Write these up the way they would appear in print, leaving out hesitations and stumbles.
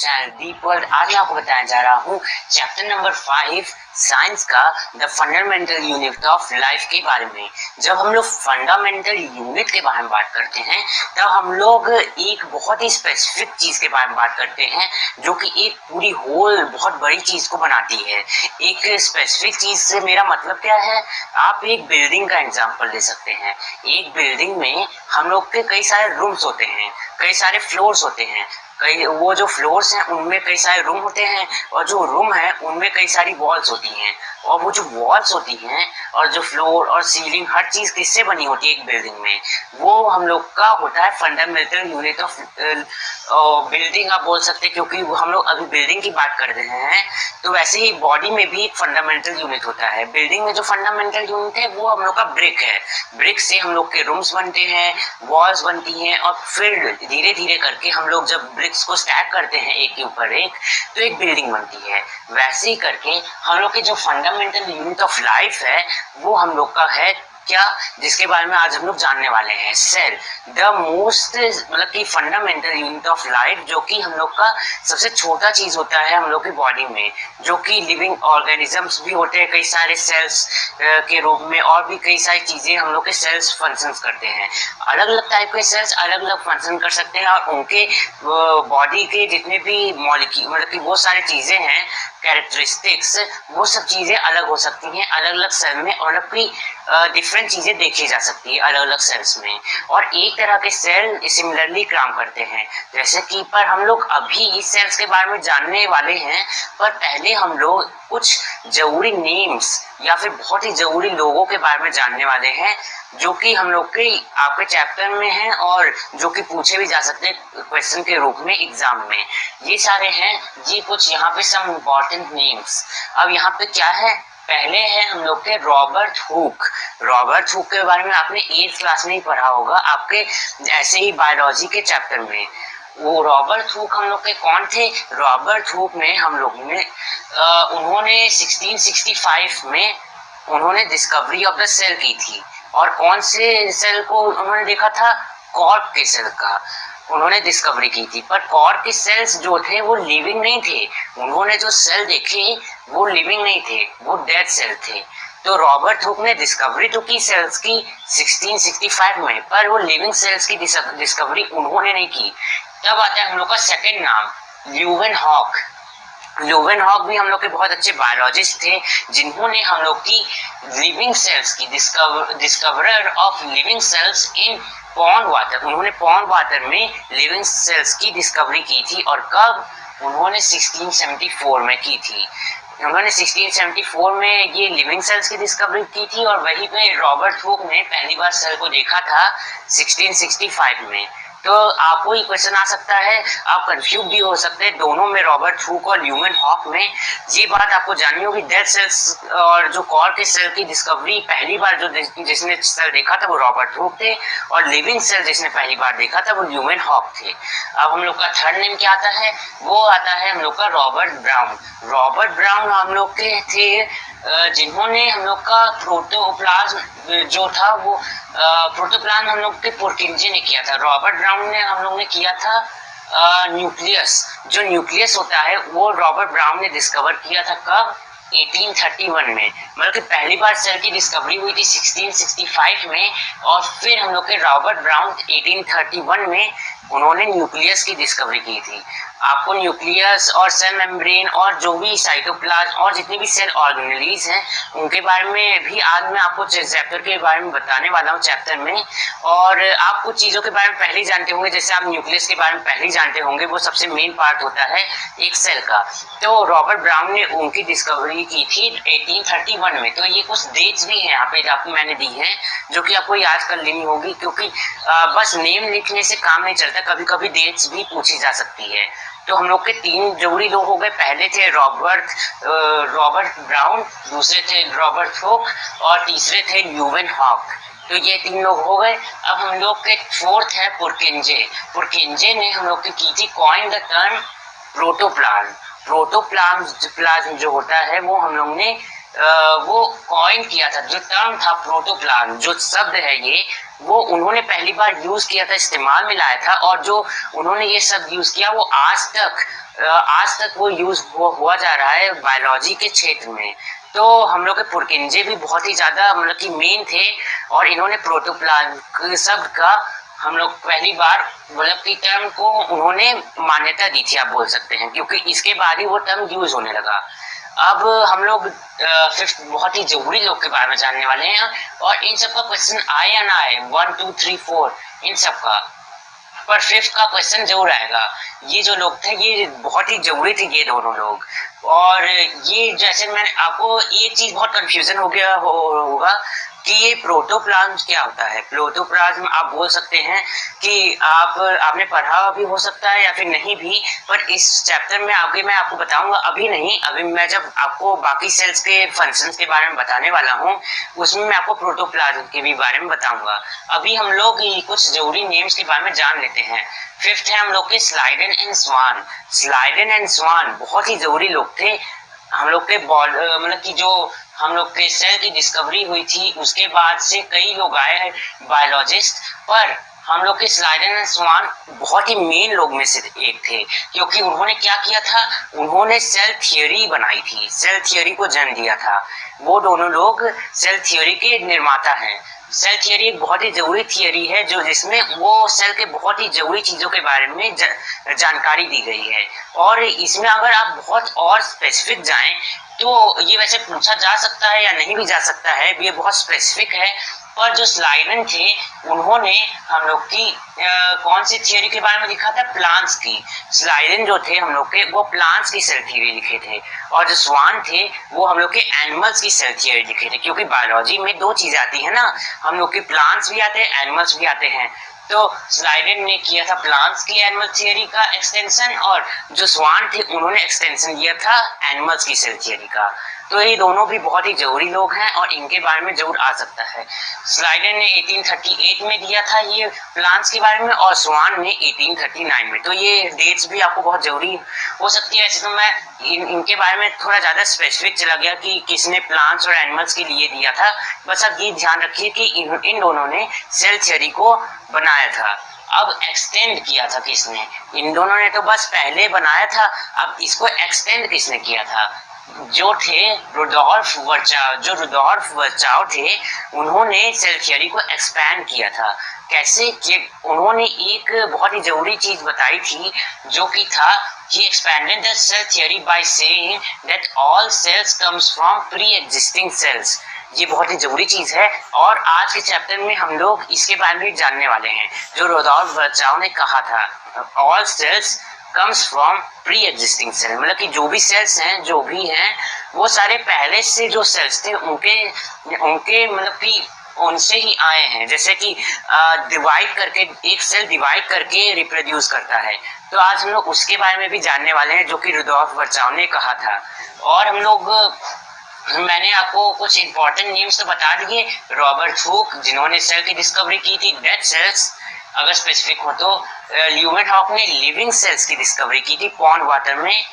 Channel deep world. आज मैं आपको बताने जा रहा हूँ चैप्टर नंबर 5 साइंस का the fundamental unit of life के बारे में। जब हम लोग फंडामेंटल यूनिट के बारे में बात करते हैं तब हम लोग एक बहुत ही स्पेसिफिक चीज के बारे में बात करते हैं जो कि एक पूरी होल बहुत बड़ी चीज को बनाती है। एक स्पेसिफिक चीज से मेरा मतलब क्या है, आप एक बिल्डिंग का एग्जांपल ले सकते हैं। एक बिल्डिंग में हम लोग के कई सारे रूम्स होते हैं, कई सारे फ्लोर्स होते हैं। कई वो जो फ्लोर्स हैं उनमें कई सारे रूम होते हैं और जो रूम है उनमें कई सारी वॉल्स होती हैं। और वो जो वॉल्स होती हैं और जो फ्लोर और सीलिंग हर चीज किससे बनी होती है एक बिल्डिंग में, वो हम लोग का होता है फंडामेंटल यूनिट ऑफ बिल्डिंग आप बोल सकते हैं, क्योंकि हम लोग अभी बिल्डिंग की बात कर रहे हैं। तो वैसे ही बॉडी में भी एक फंडामेंटल यूनिट होता है। बिल्डिंग में जो फंडामेंटल यूनिट है वो हम लोग का ब्रिक है। ब्रिक से हम लोग के रूम्स बनते हैं, वॉल्स बनती हैं और फिर धीरे धीरे करके हम लोग जब ब्रिक्स को स्टैक करते हैं एक के ऊपर एक तो एक बिल्डिंग बनती है। वैसे ही करके हम लोग के जो फंडामेंटल यूनिट ऑफ लाइफ है वो हम लोग का है क्या, जिसके बारे में आज हम लोग जानने वाले हैं, सेल। द मोस्ट मतलब कि फंडामेंटल यूनिट ऑफ लाइफ, जो कि हम लोग का सबसे छोटा चीज होता है हम लोग की बॉडी में, जो कि लिविंग ऑर्गेनिजम्स भी होते हैं कई सारे सेल्स के रूप में, और भी कई सारी चीजें हम लोग के सेल्स फंक्शन करते हैं। अलग अलग टाइप के सेल्स अलग अलग फंक्शन कर सकते हैं और उनके बॉडी के जितने भी मॉलिक्यूल मतलब कि वो सारी चीजें हैं कैरेक्टरिस्टिक्स, वो सब चीजें अलग हो सकती हैं अलग अलग सेल में, और अपनी डिफरेंट चीजें देखी जा सकती है अलग अलग सेल्स में। और एक तरह के सेल सिमिलरली काम करते हैं, जैसे कि पर हम लोग अभी इस सेल्स के बारे में जानने वाले हैं। पर पहले हम लोग कुछ जरूरी नेम्स या फिर बहुत ही जरूरी लोगों के बारे में जानने वाले हैं, जो कि हम लोग के आपके चैप्टर में हैं और जो कि पूछे भी जा सकते हैं क्वेश्चन के रूप में एग्जाम में। ये सारे हैं ये कुछ यहाँ पे सम इम्पोर्टेंट नेम्स। अब यहाँ पे क्या है, पहले है हम लोग के रॉबर्ट हुक। रॉबर्ट हुक के बारे में आपने 8th क्लास में ही पढ़ा होगा, आपके ऐसे ही बायोलॉजी के चैप्टर में। वो रॉबर्ट हुक हम लोग के कौन थे? रॉबर्ट हुक में हम लोग ने उन्होंने 1665 में उन्होंने डिस्कवरी ऑफ द सेल की थी। और कौन से सेल को उन्होंने देखा था? कॉर्क के सेल का उन्होंने डिस्कवरी की थी। पर कॉर्क के सेल्स जो थे वो लिविंग नहीं थे। उन्होंने जो सेल देखे वो लिविंग नहीं थे, वो डेड सेल थे। तो रॉबर्ट हुक ने डिस्कवरी तो की सेल्स की 1665 में, पर वो लिविंग सेल्स की डिस्कवरी उन्होंने नहीं की। तब आता है हम लोग का सेकेंड नाम, ल्यूवेनहॉक। ल्यूवेनहॉक भी हम लोग के बहुत अच्छे बायोलॉजिस्ट थे, जिन्होंने हम लोग की लिविंग सेल्स की discoverer of living cells in pond water, उन्होंने पॉन्ड वाटर में लिविंग सेल्स की डिस्कवरी की थी। और कब? उन्होंने 1674 में की थी। उन्होंने 1674 में ये लिविंग सेल्स की डिस्कवरी की थी और वहीं पे रॉबर्ट हुक ने पहली बार सेल को देखा था 1665 में। तो आपको ये क्वेश्चन आ सकता है, आप कंफ्यूज भी हो सकते हैं दोनों में, रॉबर्ट हुक और ल्यूवेनहॉक में। ये बात आपको जाननी होगी, डेड सेल्स और जो कॉर्क के सेल की डिस्कवरी पहली बार जो जिसने सेल देखा था वो रॉबर्ट हुक थे, और लिविंग सेल जिसने पहली बार देखा था वो ल्यूवेनहॉक थे। अब हम लोग का थर्ड नेम क्या आता है? वो आता है हम लोग का रॉबर्ट ब्राउन। रॉबर्ट ब्राउन हम लोग के थे जिन्होंने हम लोग का प्रोटोप्लाज्म जो था वो प्रोटोप्लाज्म हम लोग के पुरकिंजे ने किया था। रॉबर्ट ब्राउन ने हम लोग ने किया था न्यूक्लियस। जो न्यूक्लियस होता है वो रॉबर्ट ब्राउन ने डिस्कवर किया था। कब? 1831 में। मतलब कि पहली बार सेल की डिस्कवरी हुई थी 1665 में, और फिर हम लोग के रॉबर्ट ब्राउन 1831 में उन्होंने न्यूक्लियस की डिस्कवरी की थी। आपको न्यूक्लियस और सेल मेम्ब्रेन और जो भी साइटोप्लाज्म और जितनी भी सेल ऑर्गेनेलीज हैं उनके बारे में भी आज मैं आपको चैप्टर के बारे में बताने वाला हूँ चैप्टर में। और आप कुछ चीज़ों के बारे में पहले ही जानते होंगे, जैसे आप न्यूक्लियस के बारे में पहले ही जानते होंगे, वो सबसे मेन पार्ट होता है एक सेल का। तो रॉबर्ट ब्राउन ने उनकी डिस्कवरी की थी 1831 में। तो ये कुछ डेट्स भी हैं यहाँ पे आपको मैंने दी हैं, जो कि आपको याद कर लेनी होगी, क्योंकि बस नेम लिखने से काम नहीं चलता, कभी कभी डेट्स भी पूछी जा सकती है। तो हम लोग के 3 जरूरी लोग हो गए। पहले थे रॉबर्ट ब्राउन, दूसरे थे रॉबर्ट हुक और तीसरे थे ल्यूवेनहॉक। तो ये 3 लोग हो गए। अब हम लोग के 4th है पुरकिंजे। पुरकिंजे ने हम लोग की थी coin the term protoplasm. Protoplasm जो होता है वो हम लोग ने वो कॉइन किया था, जो टर्म था प्रोटोप्लाज्म, जो शब्द है ये, वो उन्होंने पहली बार यूज किया था, इस्तेमाल में लाया था, और जो उन्होंने ये शब्द यूज किया वो आज तक वो यूज हुआ जा रहा है बायोलॉजी के क्षेत्र में। तो हम लोग के पुरकिंजे भी बहुत ही ज्यादा मतलब कि मेन थे, और इन्होंने प्रोटोप्लाज्म शब्द का हम लोग पहली बार मतलब कि टर्म को उन्होंने मान्यता दी थी, आप बोल सकते हैं, क्योंकि इसके बाद ही वो टर्म यूज होने लगा। अब हम लोग फिफ्थ बहुत ही जरूरी लोग के बारे में जानने वाले हैं, और इन सब का क्वेश्चन आए या ना आए, 1 2 3 4 इन सब का, पर फिफ्थ का क्वेश्चन जरूर आएगा। ये जो लोग थे ये बहुत ही जरूरी थे, ये दोनों लोग। और ये जैसे मैंने आपको एक चीज बहुत कंफ्यूजन हो गया होगा कि ये प्रोटोप्लाज्म क्या होता है। प्रोटोप्लाज्म आप बोल सकते हैं कि आपने पढ़ा भी हो सकता है या फिर नहीं भी, पर इस चैप्टर में आगे मैं आपको बताऊंगा, अभी नहीं, अभी मैं जब आपको बाकी सेल्स के फंक्शंस के बारे में बताने वाला हूँ उसमें मैं आपको प्रोटोप्लाज्म के भी बारे में बताऊंगा। अभी हम लोग कुछ जरूरी नेम्स के बारे में जान लेते हैं। फिफ्थ है हम लोग के Sliden and Swan. Sliden and Swan बहुत ही जरूरी लोग थे। हम लोग के मतलब कि जो हम लोग के सेल की डिस्कवरी हुई थी उसके बाद से कई लोग आए हैं बायोलॉजिस्ट, पर हम लोग के स्लाइडेन एंड स्वान बहुत ही मेन लोग में से एक थे, क्योंकि उन्होंने क्या किया था, उन्होंने सेल थियोरी बनाई थी, सेल थियोरी को जन्म दिया था। वो दोनों लोग सेल थियोरी के निर्माता हैं। सेल थियोरी एक बहुत ही जरूरी थियोरी है जो जिसमें वो सेल के बहुत ही जरूरी चीजों के बारे में जानकारी दी गई है। और इसमें अगर आप बहुत और स्पेसिफिक जाएं तो ये वैसे पूछा जा सकता है या नहीं भी जा सकता है, ये बहुत स्पेसिफिक है। पर जो स्लाइडन थे उन्होंने हम लोग की कौन सी थियोरी के बारे में लिखा था, प्लांट्स की। स्लाइडन जो थे हम लोग के वो प्लांट्स की सेल थियोरी लिखे थे, और जो स्वान थे वो हम लोग के एनिमल्स की सेल थियोरी लिखे थे, क्योंकि बायोलॉजी में दो चीज आती है ना, हम लोग के प्लांट्स भी आते हैं एनिमल्स भी आते हैं। तो स्लाइडन ने किया था प्लांट्स की एनिमल थियोरी का एक्सटेंशन, और जो स्वान थे उन्होंने एक्सटेंशन किया था एनिमल्स की सेल थियोरी का। तो ये दोनों भी बहुत ही जरूरी लोग हैं और इनके बारे में जरूर आ सकता है। स्लाइडन ने 1838 में दिया था ये प्लांट्स के बारे में, और स्वान ने 1839 में। तो ये डेट्स भी आपको बहुत जरूरी हो सकती है। ऐसे तो मैं इनके बारे में थोड़ा ज्यादा स्पेसिफिक चला गया कि किसने प्लांट्स और एनिमल्स के लिए दिया था। बस अब ये ध्यान रखिए कि इन दोनों ने सेल थियोरी को बनाया था। अब एक्सटेंड किया था किसने, इन दोनों ने तो बस पहले बनाया था, अब इसको एक्सटेंड किसने किया था, जो थे रुडोल्फ वर्चाव। जो रुडोल्फ वर्चाव थे उन्होंने सेल थियोरी को एक्सपैंड किया था। कैसे कि उन्होंने एक बहुत ही जरूरी चीज बताई थी, जो कि था he expanded the cell theory by saying that all cells comes from pre-existing cells। ये बहुत ही जरूरी चीज है, और आज के चैप्टर में हम लोग इसके बारे में जानने वाले हैं। जो रुडोल्फ वर्चाव ने कहा था all cells comes from pre-existing cell, मतलब कि जो भी सेल्स हैं जो भी हैं वो सारे पहले से जो सेल्स थे उनके उनके मतलब कि उनसे ही आए हैं। जैसे कि डिवाइड करके एक सेल डिवाइड करके रिप्रोड्यूस करता है, तो आज हम लोग उसके बारे में भी जानने वाले हैं, जो कि रुडोल्फ वर्चाव ने कहा था। और हम लोग मैंने आपको कुछ इंपॉर्टेंट नेम्स तो बता दिए। रॉबर्ट हुक जिन्होंने सेल की डिस्कवरी की थी, डेड सेल्स अगर स्पेसिफिक हो तो। ल्यूमेनहॉक ने लिविंग सेल्स की डिस्कवरी की थी पॉन्ड वाटर में।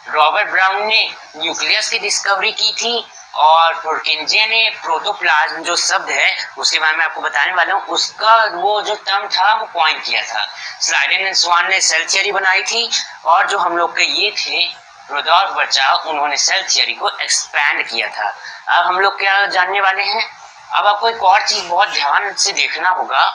रॉबर्ट ब्राउन ने न्यूक्लियस की डिस्कवरी की थी, और पुरकिंजे ने प्रोटोप्लाज्म जो शब्द है उसके बारे में आपको बताने वाला हूँ, उसका वो जो टर्म था वो कॉइन किया था। स्लाइडेन एंड स्वान ने सेल थियोरी बनाई थी, और जो हम लोग के ये थे रुडोल्फ वर्चाव उन्होंने सेल थियोरी को एक्सपैंड किया था। अब हम लोग क्या जानने वाले हैं, अब आपको एक और चीज बहुत ध्यान से देखना होगा।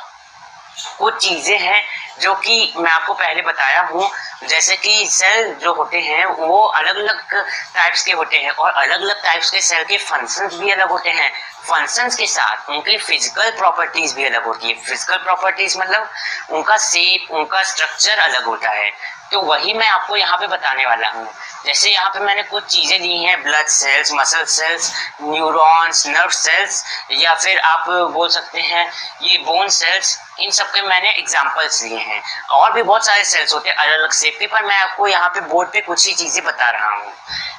कुछ चीजें हैं जो कि मैं आपको पहले बताया हूँ, जैसे कि सेल जो होते हैं वो अलग अलग टाइप्स के होते हैं, और अलग अलग टाइप्स के सेल के फंक्शंस भी अलग होते हैं। फंक्शंस के साथ उनकी फिजिकल प्रॉपर्टीज भी अलग होती है। फिजिकल प्रॉपर्टीज मतलब उनका शेप, उनका स्ट्रक्चर अलग होता है। तो वही मैं आपको यहाँ पे बताने वाला हूँ। जैसे यहाँ पे मैंने कुछ चीजें दी हैं, blood cells, muscle cells, neurons, nerve cells, या फिर आप बोल सकते हैं ये बोन सेल्स, इन सब के मैंने एग्जांपल्स लिए हैं। और भी बहुत सारे सेल्स होते हैं अलग अलग शेप के, पर मैं आपको यहाँ पे बोर्ड पे कुछ ही चीजें बता रहा हूँ।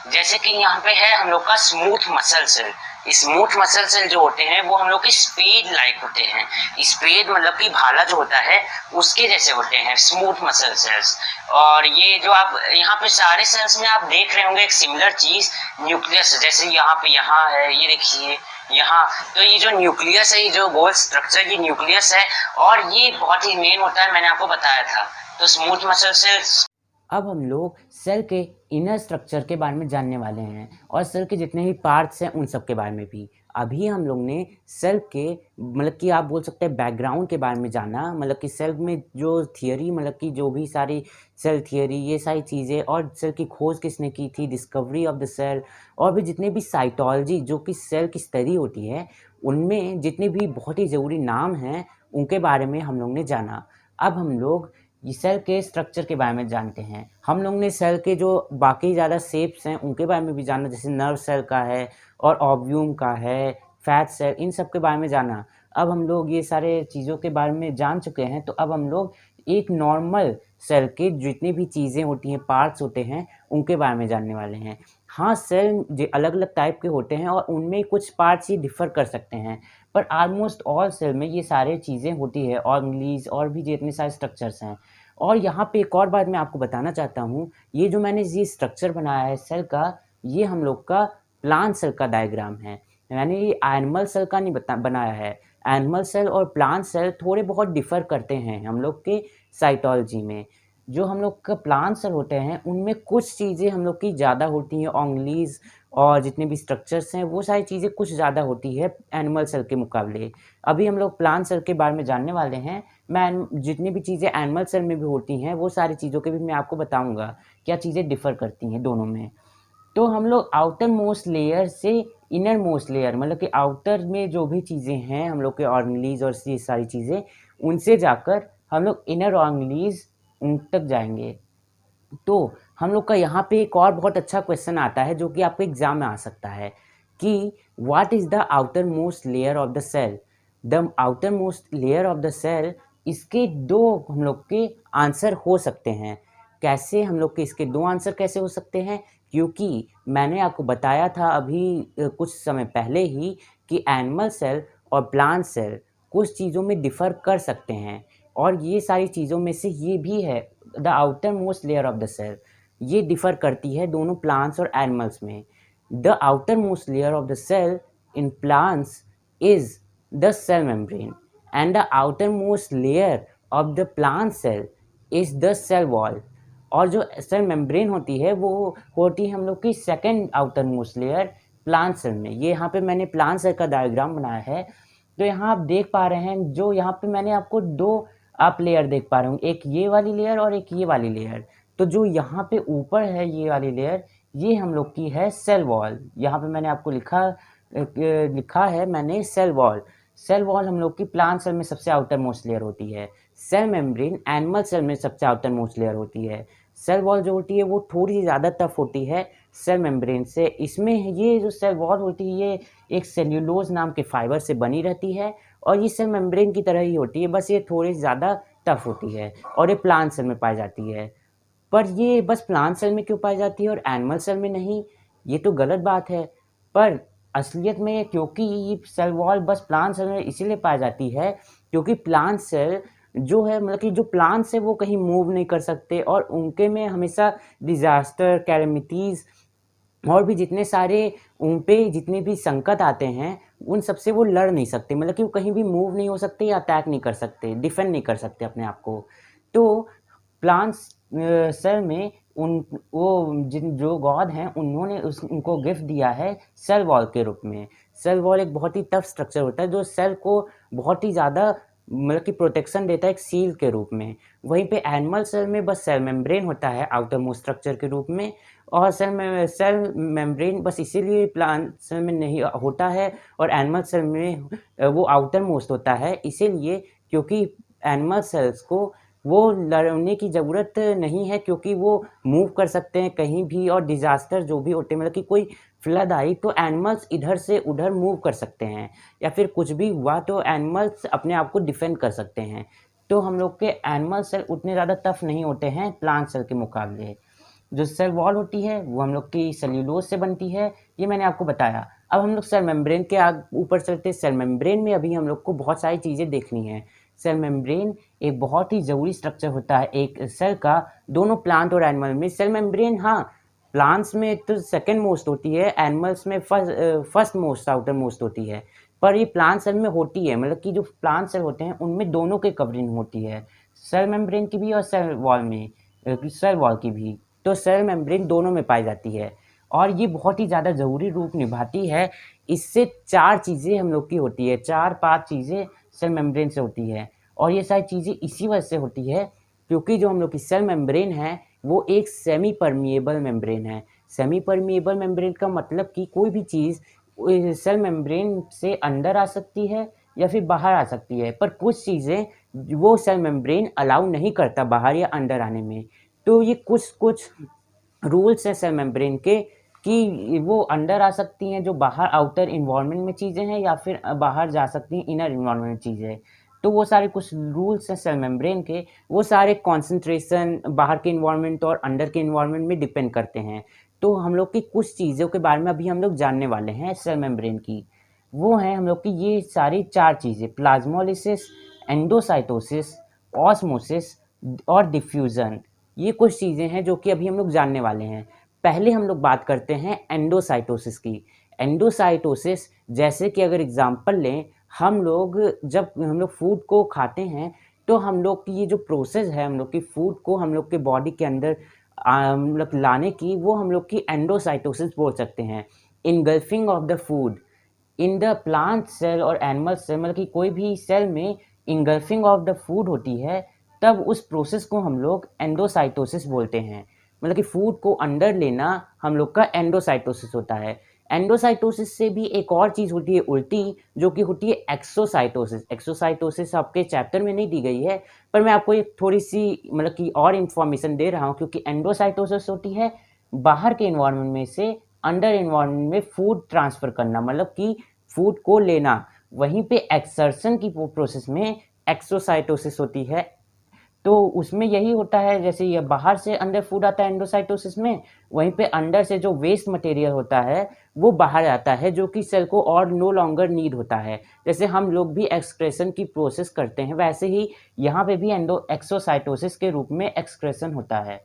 जैसे कि यहाँ पे है हम लोग का smooth muscle cell. Smooth muscle cell जो होते हैं वो हम लोग के स्पेड लाइक होते हैं। स्पेड मतलब कि भाला जो होता है उसके जैसे होते हैं स्मूथ मसल सेल्स। और ये जो आप यहाँ पे सारे सेल्स में आप देख रहे होंगे एक सिमिलर चीज, न्यूक्लियस, जैसे यहाँ पे यहाँ है, ये देखिए यहाँ, तो ये जो न्यूक्लियस है, ये जो गोल स्ट्रक्चर, ये न्यूक्लियस है और ये बहुत ही मेन होता है, मैंने आपको बताया था। तो स्मूथ मसल सेल्स। अब हम लोग सेल के इनर स्ट्रक्चर के बारे में जानने वाले हैं और सेल के जितने भी पार्ट्स हैं उन सब के बारे में भी। अभी हम लोग ने सेल के मतलब कि आप बोल सकते हैं बैकग्राउंड के बारे में जाना, मतलब कि सेल में जो थियरी, मतलब कि जो भी सारी सेल थियरी, ये सारी चीज़ें, और सेल की खोज किसने की थी, डिस्कवरी ऑफ द सेल, और भी जितने भी साइटोलॉजी जो कि सेल की स्टडी होती है, उनमें जितने भी बहुत ही ज़रूरी नाम हैं उनके बारे में हम लोग ने जाना। अब हम लोग ये सेल के स्ट्रक्चर के बारे में जानते हैं। हम लोग ने सेल के जो बाकी ज़्यादा शेप्स हैं उनके बारे में भी जाना, जैसे नर्व सेल का है और ओव्यूम का है, फैट सेल, इन सब के बारे में जाना। अब हम लोग ये सारे चीज़ों के बारे में जान चुके हैं, तो अब हम लोग एक नॉर्मल सेल के जितनी भी चीज़ें होती हैं, पार्ट्स होते हैं, उनके बारे में जानने वाले हैं। हाँ, सेल अलग अलग टाइप के होते हैं और उनमें कुछ पार्ट्स ही डिफ़र कर सकते हैं, पर ऑलमोस्ट ऑल सेल में ये सारे चीज़ें होती है, ऑर्गेनीज और भी जितने सारे स्ट्रक्चर्स हैं। और यहाँ पे एक और बात मैं आपको बताना चाहता हूँ, ये जो मैंने ये स्ट्रक्चर बनाया है सेल का, ये हम लोग का प्लांट सेल का डायग्राम है। मैंने ये एनिमल सेल का नहीं बनाया है। एनिमल सेल और प्लांट सेल थोड़े बहुत डिफ़र करते हैं हम लोग के साइटोलॉजी में। जो हम लोग का प्लांट सेल होते हैं उनमें कुछ चीज़ें हम लोग की ज़्यादा होती हैं, ऑर्गेनीज और जितने भी स्ट्रक्चर्स हैं वो सारी चीज़ें कुछ ज़्यादा होती है एनिमल सेल के मुकाबले। अभी हम लोग प्लांट सेल के बारे में जानने वाले हैं। मैं जितनी भी चीज़ें एनिमल सेल में भी होती हैं वो सारी चीज़ों के भी मैं आपको बताऊंगा क्या चीज़ें डिफ़र करती हैं दोनों में। तो हम लोग आउटर मोस्ट लेयर से इनर मोस्ट लेयर, मतलब कि आउटर में जो भी चीज़ें हैं हम लोग के ऑर्गेनीज और ये सारी चीज़ें, उनसे जाकर हम लोग इनर ऑर्गेनीज उन तक जाएंगे। तो हम लोग का यहाँ पे एक और बहुत अच्छा क्वेश्चन आता है जो कि आपके एग्जाम में आ सकता है कि what is the outer most layer of the cell. The outer most layer of the cell, इसके दो हम लोग के आंसर हो सकते हैं। कैसे हम लोग के इसके दो आंसर कैसे हो सकते हैं, क्योंकि मैंने आपको बताया था अभी कुछ समय पहले ही कि एनिमल सेल और प्लांट सेल कुछ चीज़ों में डिफ़र कर सकते हैं, और ये सारी चीज़ों में से ये भी है the outer most layer of the cell. ये डिफ़र करती है दोनों प्लांट्स और एनिमल्स में। The outer most layer of the cell in plants is the cell membrane and the outer most layer of the plant cell is the cell wall. और जो cell membrane होती है वो होती है हम लोग की second outer most layer plant cell में। ये यहाँ पे मैंने प्लांट सेल का डायग्राम बनाया है। तो यहाँ आप देख पा रहे हैं, जो यहाँ पे मैंने आपको दो आप लेयर देख पा रहे होंगे, एक ये वाली लेयर और एक ये वाली लेयर। तो जो यहाँ पे ऊपर है ये वाली लेयर, ये हम लोग की है सेल वॉल। यहाँ पे मैंने आपको लिखा है मैंने सेल वॉल। सेल वॉल हम लोग की प्लांट सेल में सबसे आउटर मोस्ट लेयर होती है। सेल मेम्ब्रेन एनिमल सेल में सबसे आउटर मोस्ट लेयर होती है। सेल वॉल जो होती है वो थोड़ी सी ज़्यादा टफ होती है सेल मेम्ब्रेन से। इसमें ये जो सेल वॉल होती है ये एक सेल्यूलोज नाम के फाइबर से बनी रहती है और ये सेल मेम्ब्रेन की तरह ही होती है, बस ये थोड़ी ज़्यादा टफ होती है और ये प्लांट सेल में पाई जाती है। पर ये बस प्लांट सेल में क्यों पाई जाती है और एनिमल सेल में नहीं, ये तो गलत बात है। पर असलियत में क्योंकि ये सेल वॉल बस प्लांट सेल में इसीलिए पाई जाती है क्योंकि प्लांट सेल जो है, मतलब कि जो प्लांट्स है वो कहीं मूव नहीं कर सकते और उनके में हमेशा डिजास्टर, कैलेमिटीज़ और भी जितने सारे उन पे जितने भी संकट आते हैं उन सबसे वो लड़ नहीं सकते, मतलब कि वो कहीं भी मूव नहीं हो सकते या अटैक नहीं कर सकते, डिफेंड नहीं कर सकते अपने आप को। तो प्लांट्स सेल में उन वो जिन जो गॉड हैं उन्होंने उनको गिफ्ट दिया है सेल वॉल के रूप में। सेल वॉल एक बहुत ही टफ स्ट्रक्चर होता है जो सेल को बहुत ही ज़्यादा मतलब कि प्रोटेक्शन देता है एक सील के रूप में। वहीं पे एनिमल सेल में बस सेल मेम्ब्रेन होता है आउटर मोस्ट स्ट्रक्चर के रूप में, और सेल मेम्ब्रेन बस इसीलिए प्लांट सेल में नहीं होता है और एनिमल सेल में वो आउटर मोस्ट होता है, इसीलिए क्योंकि एनिमल सेल्स को वो लड़ने की ज़रूरत नहीं है क्योंकि वो मूव कर सकते हैं कहीं भी, और डिज़ास्टर जो भी होते हैं, मतलब कि कोई फ्लड आई तो एनिमल्स इधर से उधर मूव कर सकते हैं, या फिर कुछ भी हुआ तो एनिमल्स अपने आप को डिफेंड कर सकते हैं। तो हम लोग के एनिमल सेल उतने ज़्यादा टफ नहीं होते हैं प्लांट सेल के मुकाबले। जो सेल वॉल होती है वो हम लोग की सेल्यूलोज से बनती है, ये मैंने आपको बताया। अब हम लोग सेल मेम्ब्रेन के ऊपर चलते हैं। सेल मेम्ब्रेन में अभी हम लोग को बहुत सारी चीज़ें देखनी है। सेल मेम्ब्रेन एक बहुत ही ज़रूरी स्ट्रक्चर होता है एक सेल का, दोनों प्लांट और एनिमल में। सेल मेम्ब्रेन हाँ, प्लांट्स में तो सेकंड मोस्ट होती है, एनिमल्स में फर्स्ट मोस्ट आउटर मोस्ट होती है, पर ये प्लांट सेल में होती है, मतलब कि जो प्लांट सेल होते हैं उनमें दोनों की कवरिंग होती है, सेल मेम्ब्रेन की भी और सेल वॉल में, सेल वॉल की भी। तो सेल मेम्ब्रेन दोनों में पाई जाती है और ये बहुत ही ज़्यादा ज़रूरी रूप निभाती है। इससे 4 चीज़ें हम लोग की होती है, 4-5 चीज़ें सेल मेम्ब्रेन से होती है और ये सारी चीज़ें इसी वजह से होती है क्योंकि जो हम लोग की सेल मेम्ब्रेन है वो एक सेमी परमिएबल मेम्ब्रेन है। सेमी परमिएबल मेम्ब्रेन का मतलब कि कोई भी चीज़ सेल मेम्ब्रेन से अंदर आ सकती है या फिर बाहर आ सकती है, पर कुछ चीज़ें वो सेल मेम्ब्रेन अलाउ नहीं करता बाहर या अंदर आने में। तो ये कुछ रूल्स हैं सेल मेम्ब्रेन के कि वो अंदर आ सकती हैं जो बाहर आउटर इन्वायरमेंट में चीज़ें हैं या फिर बाहर जा सकती हैं इनर इन्वायरमेंट में चीज़ें। तो वो सारे कुछ रूल्स हैं सेल मेम्ब्रेन के, वो सारे कॉन्सेंट्रेशन बाहर के इन्वायरमेंट और अंदर के इन्वायरमेंट में डिपेंड करते हैं। तो हम लोग की कुछ चीज़ों के बारे में अभी हम लोग जानने वाले हैं सेल मेम्ब्रेन की। वो हैं हम लोग की ये सारी 4 चीज़ें, प्लाज्मोलिसिस, एंडोसाइटोसिस, ऑस्मोसिस और डिफ्यूज़न। ये कुछ चीज़ें हैं जो कि अभी हम लोग जानने वाले हैं। पहले हम लोग बात करते हैं एंडोसाइटोसिस की। एंडोसाइटोसिस जैसे कि अगर एग्ज़ाम्पल लें, जब हम लोग फूड को खाते हैं, तो हम लोग की ये जो प्रोसेस है हम लोग की फूड को हम लोग के बॉडी के अंदर मतलब लाने की, वो हम लोग की एंडोसाइटोसिस बोल सकते हैं। Engulfing of the food in the plant cell और एनिमल सेल, मतलब कि कोई भी सेल में इंगल्फिंग ऑफ द फूड होती है, तब उस प्रोसेस को हम लोग एंडोसाइटोसिस बोलते हैं। मतलब कि फूड को अंदर लेना हम लोग का एंडोसाइटोसिस होता है। एंडोसाइटोसिस से भी एक और चीज़ होती है उल्टी, जो कि होती है एक्सोसाइटोसिस। एक्सोसाइटोसिस आपके चैप्टर में नहीं दी गई है, पर मैं आपको एक थोड़ी सी मतलब कि और इन्फॉर्मेशन दे रहा हूँ, क्योंकि एंडोसाइटोसिस होती है बाहर के इन्वायरमेंट में से अंडर एनवायरनमेंट में फूड ट्रांसफ़र करना, मतलब कि फूड को लेना। वहीं पे एक्सर्शन की प्रोसेस में एक्सोसाइटोसिस होती है। तो उसमें यही होता है, जैसे ये बाहर से अंदर फूड आता है एंडोसाइटोसिस में, वहीं पे अंदर से जो वेस्ट मटेरियल होता है वो बाहर आता है, जो कि सेल को और नो लॉन्गर नीड होता है। जैसे हम लोग भी एक्सक्रेशन की प्रोसेस करते हैं, वैसे ही यहाँ पे भी एक्सोसाइटोसिस के रूप में एक्सक्रेशन होता है।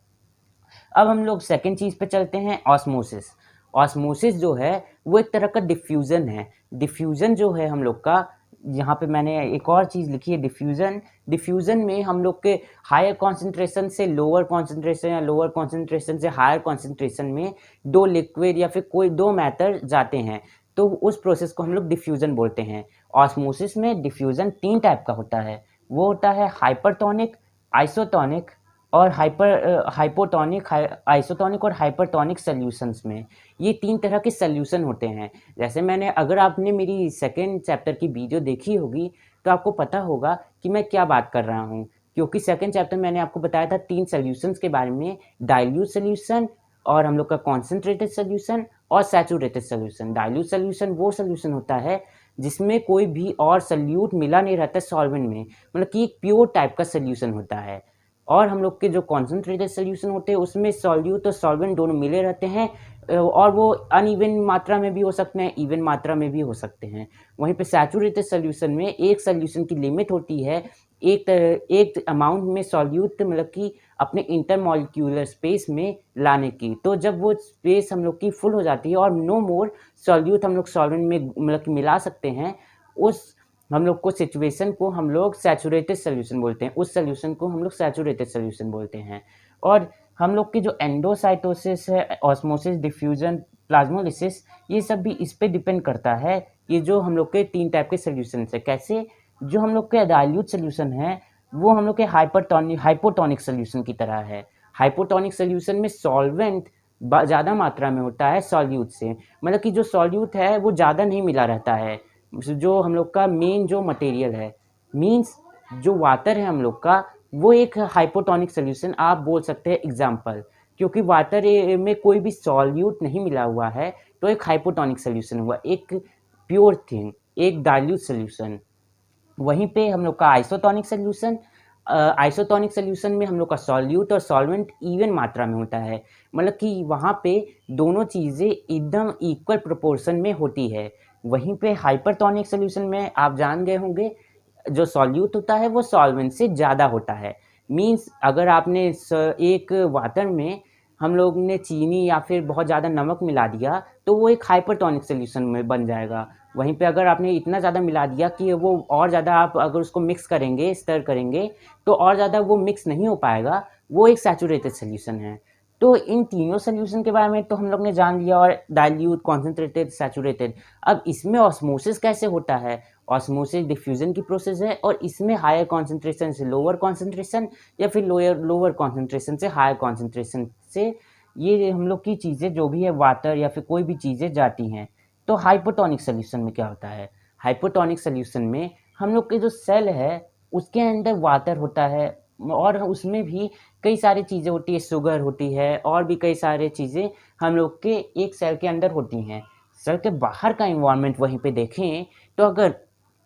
अब हम लोग सेकंड चीज़ पे चलते हैं, ऑस्मोसिस। ऑस्मोसिस जो है वो एक तरह का डिफ्यूज़न है। डिफ्यूज़न जो है हम लोग का, यहाँ पे मैंने एक और चीज़ लिखी है डिफ्यूज़न। डिफ्यूज़न में हम लोग के हायर कॉन्सेंट्रेशन से लोअर कॉन्सेंट्रेशन या लोअर कॉन्सेंट्रेशन से हायर कॉन्सेंट्रेशन में 2 लिक्विड या फिर कोई 2 मैटर जाते हैं, तो उस प्रोसेस को हम लोग डिफ्यूज़न बोलते हैं। ऑस्मोसिस में डिफ्यूज़न 3 टाइप का होता है। वो होता है हाइपरटोनिक, आइसोटोनिक और हाइपोटोनिक, आइसोटोनिक और हाइपरटोनिक सॉल्यूशंस में। ये 3 तरह के सॉल्यूशन होते हैं। जैसे अगर आपने मेरी सेकंड चैप्टर की वीडियो देखी होगी, तो आपको पता होगा कि मैं क्या बात कर रहा हूँ। क्योंकि सेकंड चैप्टर मैंने आपको बताया था 3 सॉल्यूशंस के बारे में, डाइल्यूट सॉल्यूशन और हम लोग का कॉन्सन्ट्रेटेड सॉल्यूशन और सैचुरेटेड सॉल्यूशन। डाइल्यूट सॉल्यूशन वो सॉल्यूशन होता है जिसमें कोई भी और सॉल्यूट मिला नहीं रहता सॉल्वेंट में, मतलब कि एक प्योर टाइप का सॉल्यूशन होता है। और हम लोग के जो कॉन्सन्ट्रेटेड सॉल्यूशन होते हैं उसमें सॉल्यूट और सॉल्वेंट दोनों मिले रहते हैं, और वो अनइवन मात्रा में भी हो सकते हैं, इवन मात्रा में भी हो सकते हैं। वहीं पे सैचुरेटेड सॉल्यूशन में एक सॉल्यूशन की लिमिट होती है, एक अमाउंट में सॉल्यूट मतलब कि अपने इंटरमॉलिक्यूलर स्पेस में लाने की। तो जब वो स्पेस हम लोग की फुल हो जाती है और नो मोर सॉल्यूट हम लोग सॉल्वेंट में मतलब कि मिला सकते हैं, उस हम लोग को सिचुएशन को हम लोग सैचुरेटेड सॉल्यूशन बोलते हैं। उस सॉल्यूशन को हम लोग सैचुरेटेड सॉल्यूशन बोलते हैं। और हम लोग की जो एंडोसाइटोसिस है, ऑस्मोसिस, डिफ्यूजन, प्लाज्मोलिसिस, ये सब भी इस पे डिपेंड करता है। ये जो हम लोग के 3 टाइप के सॉल्यूशंस है। कैसे? जो हम लोग के डाइल्यूट सॉल्यूशन है, वो हम लोग के हाइपोटोनिक सॉल्यूशन की तरह है। हाइपोटोनिक सॉल्यूशन में सॉल्वेंट ज़्यादा मात्रा में होता है सॉल्यूट से, मतलब कि जो सॉल्यूट है वो ज़्यादा नहीं मिला रहता है। जो हम लोग का मेन जो मटेरियल है, मीन्स जो वाटर है हम लोग का, वो एक हाइपोटोनिक सॉल्यूशन आप बोल सकते हैं एग्जाम्पल। क्योंकि वाटर में कोई भी सॉल्यूट नहीं मिला हुआ है, तो एक हाइपोटोनिक सॉल्यूशन हुआ, एक प्योर थिंग, एक डाइल्यूट सॉल्यूशन। वहीं पे हम लोग का आइसोटोनिक सॉल्यूशन, आइसोटोनिक सोल्यूशन में हम लोग का सॉल्यूट और सॉल्वेंट इवन मात्रा में होता है, मतलब कि वहाँ पे दोनों चीज़ें एकदम इक्वल प्रोपोर्शन में होती है। वहीं पे हाइपरटोनिक सोल्यूशन में आप जान गए होंगे, जो सॉल्यूट होता है वो सॉल्वेंट से ज़्यादा होता है। मीन्स अगर आपने एक वाटर में हम लोग ने चीनी या फिर बहुत ज़्यादा नमक मिला दिया तो वो एक हाइपरटोनिक सोल्यूशन में बन जाएगा। वहीं पे अगर आपने इतना ज़्यादा मिला दिया कि वो और ज़्यादा, आप अगर उसको मिक्स करेंगे, स्टर करेंगे, तो और ज़्यादा वो मिक्स नहीं हो पाएगा, वो एक सैचुरेटेड सोल्यूशन है। तो इन तीनों सोल्यूशन के बारे में तो हम लोग ने जान लिया, और डाइल्यूट, कॉन्सेंट्रेटेड, सैचुरेटेड। अब इसमें ऑस्मोसिस कैसे होता है? ऑस्मोसिस डिफ्यूजन की प्रोसेस है, और इसमें हायर कॉन्सेंट्रेशन से लोअर कॉन्सेंट्रेशन या फिर लोअर कॉन्सेंट्रेशन से हायर कॉन्सेंट्रेशन से ये हम लोग की चीज़ें जो भी है, वाटर या फिर कोई भी चीज़ें जाती हैं। तो हाइपोटोनिक सोल्यूशन में क्या होता है? हाइपोटोनिक सोल्यूशन में हम लोग के जो सेल है उसके अंदर वाटर होता है, और उसमें भी कई सारी चीज़ें होती है, शुगर होती है और भी कई सारी चीज़ें हम लोग के एक सेल के अंदर होती हैं। सेल के बाहर का इन्वायरमेंट वहीं पे देखें तो अगर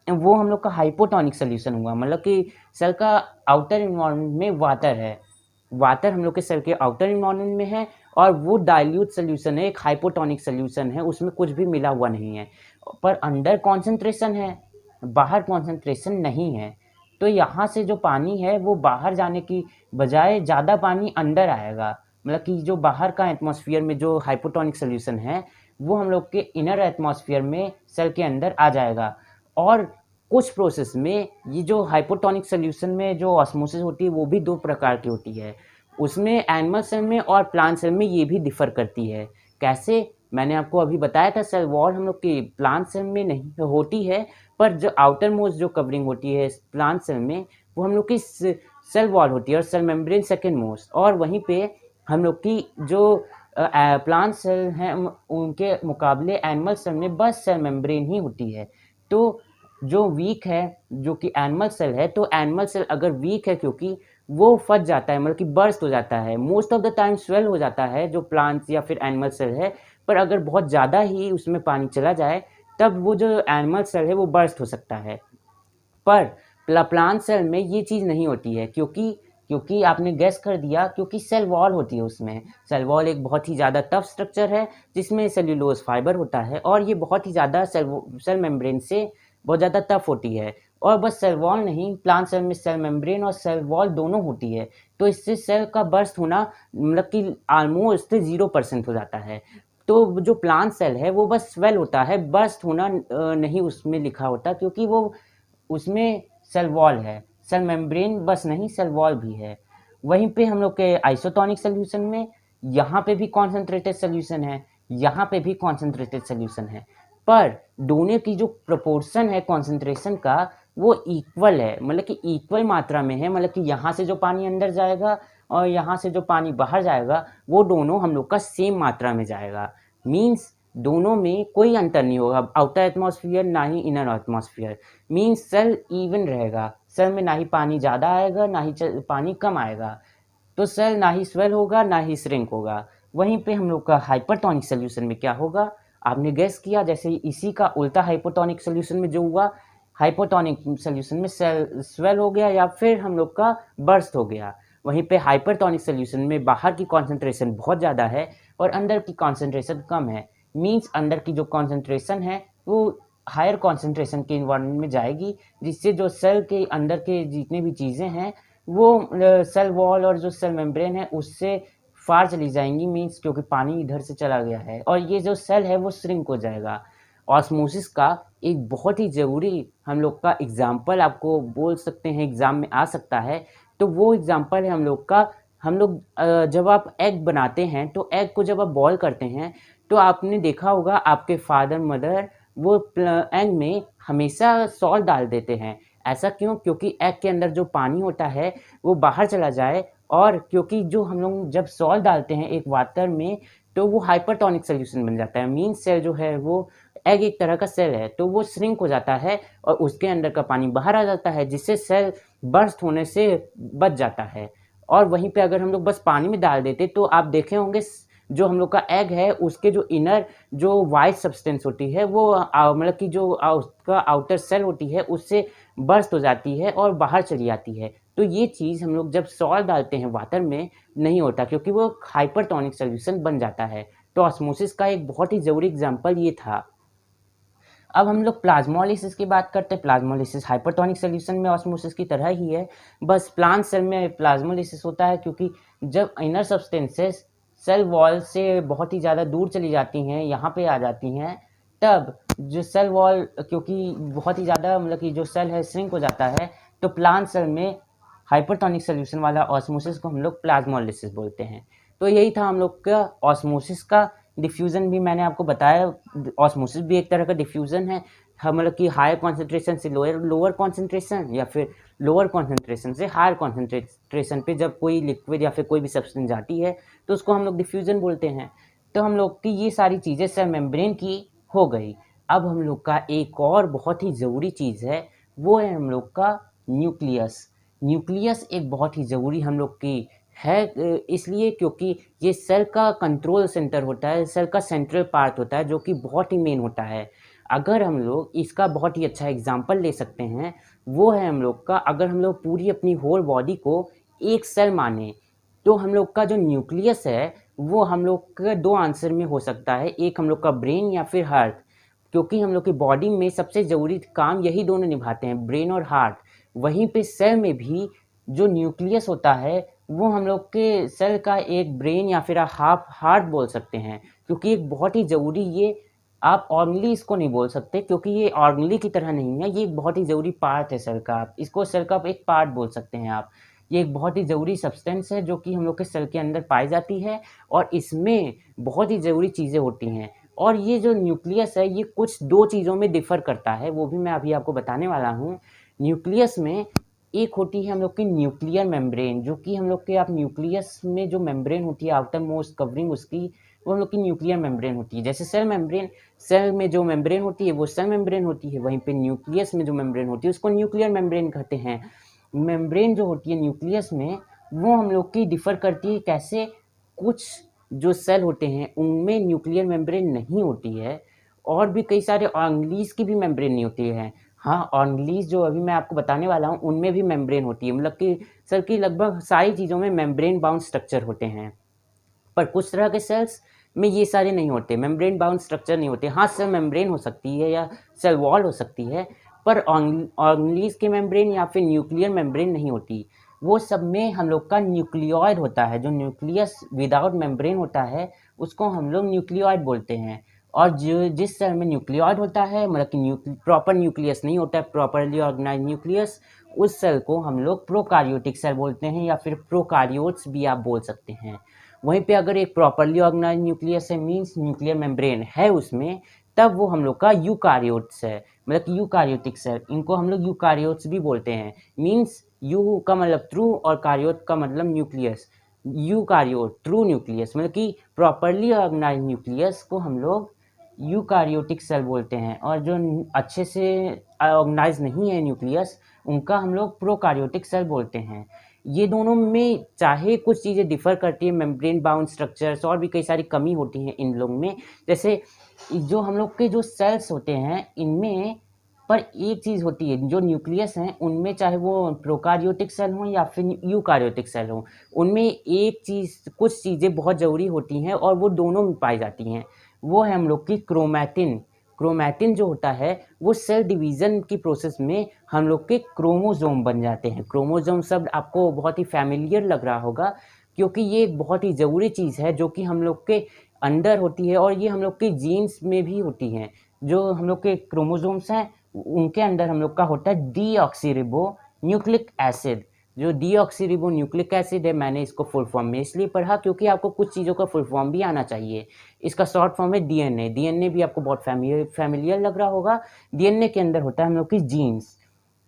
वो हम लोग का हाइपोटोनिक सोल्यूशन हुआ, मतलब कि सेल का आउटर इन्वायरमेंट में वाटर है। वाटर हम लोग के सेल के आउटर इन्वायरमेंट में है, और वो डाइल्यूट सोल्यूशन है, एक हाइपोटोनिक सोल्यूशन है, उसमें कुछ भी मिला हुआ नहीं है। पर अंदर कॉन्सेंट्रेशन है, बाहर कॉन्सेंट्रेशन नहीं है। तो यहाँ से जो पानी है वो बाहर जाने की बजाय ज़्यादा पानी अंदर आएगा, मतलब कि जो बाहर का एटमॉस्फेयर में जो हाइपोटोनिक सोल्यूशन है वो हम लोग के इनर एटमॉस्फेयर में सेल के अंदर आ जाएगा। और कुछ प्रोसेस में ये जो हाइपोटोनिक सोल्यूशन में जो ऑस्मोसिस होती है वो भी दो प्रकार की होती है। उसमें एनिमल सेल में और प्लांट सेल में ये भी डिफ़र करती है। कैसे? मैंने आपको अभी बताया था, सेल वॉल हम लोग की प्लांट सेल में नहीं होती है, पर जो आउटर मोस्ट जो कवरिंग होती है प्लांट सेल में वो हम लोग की सेल वॉल होती है, और सेल मेम्ब्रेन सेकेंड मोस्ट। और वहीं पे हम लोग की जो प्लांट सेल हैं उनके मुकाबले एनिमल सेल में बस सेल मेम्ब्रेन ही होती है। तो जो वीक है, जो कि एनिमल सेल है, तो एनिमल सेल अगर वीक है क्योंकि वो फट जाता है, मतलब कि बर्स्ट हो जाता है, most of the time swell हो जाता है जो प्लांट्स या फिर एनिमल सेल है। पर अगर बहुत ज़्यादा ही उसमें पानी चला जाए तब वो जो एनिमल सेल है वो बर्स्ट हो सकता है। पर प्लांट सेल में ये चीज़ नहीं होती है, क्योंकि क्योंकि आपने गेस कर दिया, क्योंकि सेल वॉल होती है उसमें। सेल वॉल एक बहुत ही ज़्यादा टफ स्ट्रक्चर है जिसमें सेल्यूलोज फाइबर होता है, और ये बहुत ही ज़्यादा सेल मेम्ब्रेन से बहुत ज़्यादा टफ होती है। और बस सेल वॉल नहीं, प्लांट सेल में सेल मेम्ब्रेन और सेल वॉल दोनों होती है। तो इससे सेल का बर्स्ट होना मतलब कि ऑलमोस्ट 0% हो जाता है। तो जो प्लांट सेल है वो बस स्वेल होता है, बर्स्ट होना नहीं उसमें लिखा होता, क्योंकि वो उसमें सेल वॉल है। सेल मेम्ब्रेन बस नहीं, सेल वॉल भी है। वहीं पे हम लोग के आइसोटोनिक सोल्यूशन में यहाँ पे भी कॉन्सेंट्रेटेड सोल्यूशन है, यहाँ पे भी कॉन्सेंट्रेटेड सोल्यूशन है, पर दोनों की जो प्रोपोर्शन है कॉन्सेंट्रेशन का वो इक्वल है, मतलब कि इक्वल मात्रा में है। मतलब कि यहाँ से जो पानी अंदर जाएगा और यहाँ से जो पानी बाहर जाएगा वो दोनों हम लोग का सेम मात्रा में जाएगा। मीन्स दोनों में कोई अंतर नहीं होगा, आउटर एटमॉस्फेयर ना ही inner atmosphere. Means cell even रहेगा, सेल में ना ही पानी ज़्यादा आएगा ना ही पानी कम आएगा। तो सेल ना ही स्वेल होगा ना ही श्रिंक होगा। वहीं पे हम लोग का हाइपरटोनिक सोल्यूशन में क्या होगा? आपने गेस किया, जैसे इसी का उल्टा हाइपोटोनिक सोल्यूशन में जो हुआ, हाइपोटोनिक सोल्यूशन में सेल स्वेल हो गया या फिर हम लोग का बर्स्ट हो गया। वहीं पे हाइपरटोनिक सोल्यूशन में बाहर की कॉन्सेंट्रेशन बहुत ज़्यादा है और अंदर की कॉन्सेंट्रेशन कम है। मीन्स अंदर की जो कॉन्सेंट्रेशन है वो हायर कॉन्सेंट्रेशन के इन्वायरमेंट में जाएगी, जिससे जो सेल के अंदर के जितनी भी चीज़ें हैं वो सेल वॉल और जो सेल मेम्ब्रेन है उससे फार चली जाएंगी। मीन्स क्योंकि पानी इधर से चला गया है और ये जो सेल है वो श्रिंक हो जाएगा। ऑस्मोसिस का एक बहुत ही ज़रूरी हम लोग का एग्जाम्पल आपको बोल सकते हैं एग्ज़ाम में आ सकता है, तो वो एग्जाम्पल है हम लोग का। हम लोग जब आप एग बनाते हैं तो एग को जब आप बॉयल करते हैं तो आपने देखा होगा आपके फादर मदर वो एग में हमेशा सॉल्ट डाल देते हैं। ऐसा क्यों? क्योंकि एग के अंदर जो पानी होता है वो बाहर चला जाए, और क्योंकि जो हम लोग जब सॉल्ट डालते हैं एक वाटर में तो वो हाइपरटोनिक सोल्यूशन बन जाता है। मीन सेल जो है वो एग एक तरह का सेल है तो वो श्रिंक हो जाता है और उसके अंदर का पानी बाहर आ जाता है, जिससे सेल बर्स्ट होने से बच जाता है। और वहीं पे अगर हम लोग बस पानी में डाल देते तो आप देखे होंगे जो हम लोग का एग है उसके जो इनर जो वाइट सब्सटेंस होती है वो मतलब कि जो उसका आउटर सेल होती है उससे बर्स्ट हो जाती है और बाहर चली आती है। तो ये चीज़ हम लोग जब सॉल्ट डालते हैं वाटर में नहीं होता, क्योंकि वो हाइपरटोनिक सॉल्यूशन बन जाता है। तो ऑस्मोसिस का एक बहुत ही ज़रूरी एग्जांपल ये था। अब हम लोग प्लाज्मोलिसिस की बात करते हैं। प्लाज्मोलिसिस हाइपरटोनिक सॉल्यूशन में ऑस्मोसिस की तरह ही है, बस प्लांट सेल में प्लाज्मोलिसिस होता है, क्योंकि जब इनर सब्सटेंसेस सेल वॉल से बहुत ही ज़्यादा दूर चली जाती हैं, यहाँ पे आ जाती हैं, तब जो सेल वॉल, क्योंकि बहुत ही ज़्यादा मतलब कि जो सेल है श्रिंक हो जाता है, तो प्लांट सेल में हाइपरटोनिक सॉल्यूशन वाला ऑस्मोसिस को हम लोग प्लाज्मोलिसिस बोलते हैं। तो यही था हम लोग का ऑस्मोसिस का। डिफ्यूज़न भी मैंने आपको बताया, ऑस्मोसिस भी एक तरह का डिफ्यूज़न है। हम मतलब कि हायर कॉन्सेंट्रेशन से लोअर कॉन्सेंट्रेशन, या फिर लोअर कॉन्सेंट्रेशन से हायर कॉन्सेंट्रेशन पे जब कोई लिक्विड या फिर कोई भी सब्सटेंस जाती है, तो उसको हम लोग डिफ्यूज़न बोलते हैं। तो हम लोग की ये सारी चीज़ें सेल मेम्ब्रेन की हो गई। अब हम लोग का एक और बहुत ही ज़रूरी चीज़ है, वो है हम लोग का न्यूक्लियस। न्यूक्लियस एक बहुत ही ज़रूरी हम लोग की है, इसलिए क्योंकि ये सेल का कंट्रोल सेंटर होता है, सेल का सेंट्रल पार्ट होता है, जो कि बहुत ही मेन होता है। अगर हम लोग इसका बहुत ही अच्छा एग्जांपल ले सकते हैं, वो है हम लोग का, अगर हम लोग पूरी अपनी होल बॉडी को एक सेल माने, तो हम लोग का जो न्यूक्लियस है वो हम लोग का दो आंसर में हो सकता है, एक हम लोग का ब्रेन या फिर हार्ट, क्योंकि हम लोग की बॉडी में सबसे ज़रूरी काम यही दोनों निभाते हैं, ब्रेन और हार्ट। वहीं पे सेल में भी जो न्यूक्लियस होता है वो हम लोग के सेल का एक ब्रेन या फिर हाफ हार्ट बोल सकते हैं, क्योंकि एक बहुत ही ज़रूरी, ये आप ऑर्गनली इसको नहीं बोल सकते, क्योंकि ये ऑर्गनली की तरह नहीं है, ये एक बहुत ही ज़रूरी पार्ट है सेल का। आप इसको सेल का एक पार्ट बोल सकते हैं आप। ये एक बहुत ही ज़रूरी सब्सटेंस है जो कि हम लोग के सेल के अंदर पाई जाती है, और इसमें बहुत ही ज़रूरी चीज़ें होती हैं। और ये जो न्यूक्लियस है ये कुछ दो चीज़ों में डिफ़र करता है, वो भी मैं अभी आपको बताने वाला हूँ। न्यूक्लियस में एक होती है हम लोग की न्यूक्लियर मेम्ब्रेन, जो कि हम लोग के आप न्यूक्लियस में जो मेम्ब्रेन होती है आउटर मोस्ट कवरिंग उसकी, वो हम लोग की न्यूक्लियर मेम्ब्रेन होती है। जैसे सेल मेम्ब्रेन, सेल में जो मेम्ब्रेन होती है वो सेल मेम्ब्रेन होती है, वहीं पे न्यूक्लियस में जो मेम्ब्रेन होती है उसको न्यूक्लियर मेम्ब्रेन कहते हैं। मेम्ब्रेन जो होती है न्यूक्लियस में, वो हम लोग की डिफ़र करती है कैसे, कुछ जो सेल होते हैं उनमें न्यूक्लियर मेम्ब्रेन नहीं होती है, और भी कई सारे ऑर्गेनीज़ की भी मेम्ब्रेन नहीं होती है। हाँ, ऑर्गेनीज़ जो अभी मैं आपको बताने वाला हूँ उनमें भी मेम्ब्रेन होती है, मतलब कि सेल की लगभग सारी चीज़ों में मेम्ब्रेन बाउंड स्ट्रक्चर होते हैं। पर कुछ तरह के सेल्स में ये सारे नहीं होते, मेम्ब्रेन बाउंड स्ट्रक्चर नहीं होते। हाँ, सेल मेम्ब्रेन हो सकती है या सेल वॉल हो सकती है, पर ऑर्गेनीज़ की मेम्ब्रेन या फिर न्यूक्लियर मेम्ब्रेन नहीं होती। वो सब में हम लोग का न्यूक्लियॉइड होता है, जो न्यूक्लियस विदाउट मेम्ब्रेन होता है उसको हम लोग न्यूक्लियॉइड बोलते हैं। और जो जिस सेल में न्यूक्लियॉइड होता है, मतलब कि प्रॉपर न्यूक्लियस नहीं होता है, प्रॉपरली ऑर्गेनाइज न्यूक्लियस, उस सेल को हम लोग प्रोकार्योटिक सेल बोलते हैं, या फिर प्रोकार्योट्स भी आप बोल सकते हैं। वहीं पे अगर एक प्रॉपरली ऑर्गेनाइज न्यूक्लियस है, मीन्स न्यूक्लियर मेम्ब्रेन है उसमें, तब वो हम लोग का यूकार्योट्स है, मतलब कि यूकार्योटिक सेल, इनको हम लोग यूकार्योट्स भी बोलते हैं। मीन्स यू का मतलब ट्रू और कार्योट का मतलब न्यूक्लियस। यूकार्योट ट्रू न्यूक्लियस, मतलब कि प्रॉपरली ऑर्गेनाइज न्यूक्लियस को हम लोग यूकार्योटिक सेल बोलते हैं, और जो अच्छे से ऑर्गेनाइज नहीं है न्यूक्लियस, उनका हम लोग प्रोकार्योटिक सेल बोलते हैं। ये दोनों में चाहे कुछ चीज़ें डिफ़र करती है, मेम्ब्रेन बाउंड स्ट्रक्चर्स और भी कई सारी कमी होती हैं इन लोग में। जैसे जो हम लोग के जो सेल्स होते हैं इनमें, पर एक चीज़ होती है, जो न्यूक्लियस हैं उनमें, चाहे वो प्रोकार्योटिक सेल हों या फिर यूकार्योटिक सेल हों, उनमें एक चीज़, कुछ चीज़ें बहुत ज़रूरी होती हैं और वो दोनों में पाई जाती हैं। वो है हम लोग की क्रोमैटिन। क्रोमैटिन जो होता है वो सेल डिवीज़न की प्रोसेस में हम लोग के क्रोमोसोम बन जाते हैं। क्रोमोसोम शब्द आपको बहुत ही फ़ैमिलियर लग रहा होगा, क्योंकि ये एक बहुत ही ज़रूरी चीज़ है जो कि हम लोग के अंदर होती है, और ये हम लोग के जीन्स में भी होती हैं। जो हम लोग के क्रोमोसोम्स हैं उनके अंदर हम लोग का होता है डीऑक्सीरिबो न्यूक्लिक एसिड। जो डीऑक्सीरिबो न्यूक्लिक एसिड है, मैंने इसको फुल फॉर्म में इसलिए पढ़ा क्योंकि आपको कुछ चीज़ों का फुल फॉर्म भी आना चाहिए। इसका शॉर्ट फॉर्म है डीएनए। डीएनए भी आपको बहुत फैमिलियर लग रहा होगा। डीएनए के अंदर होता है हम लोग की जीन्स।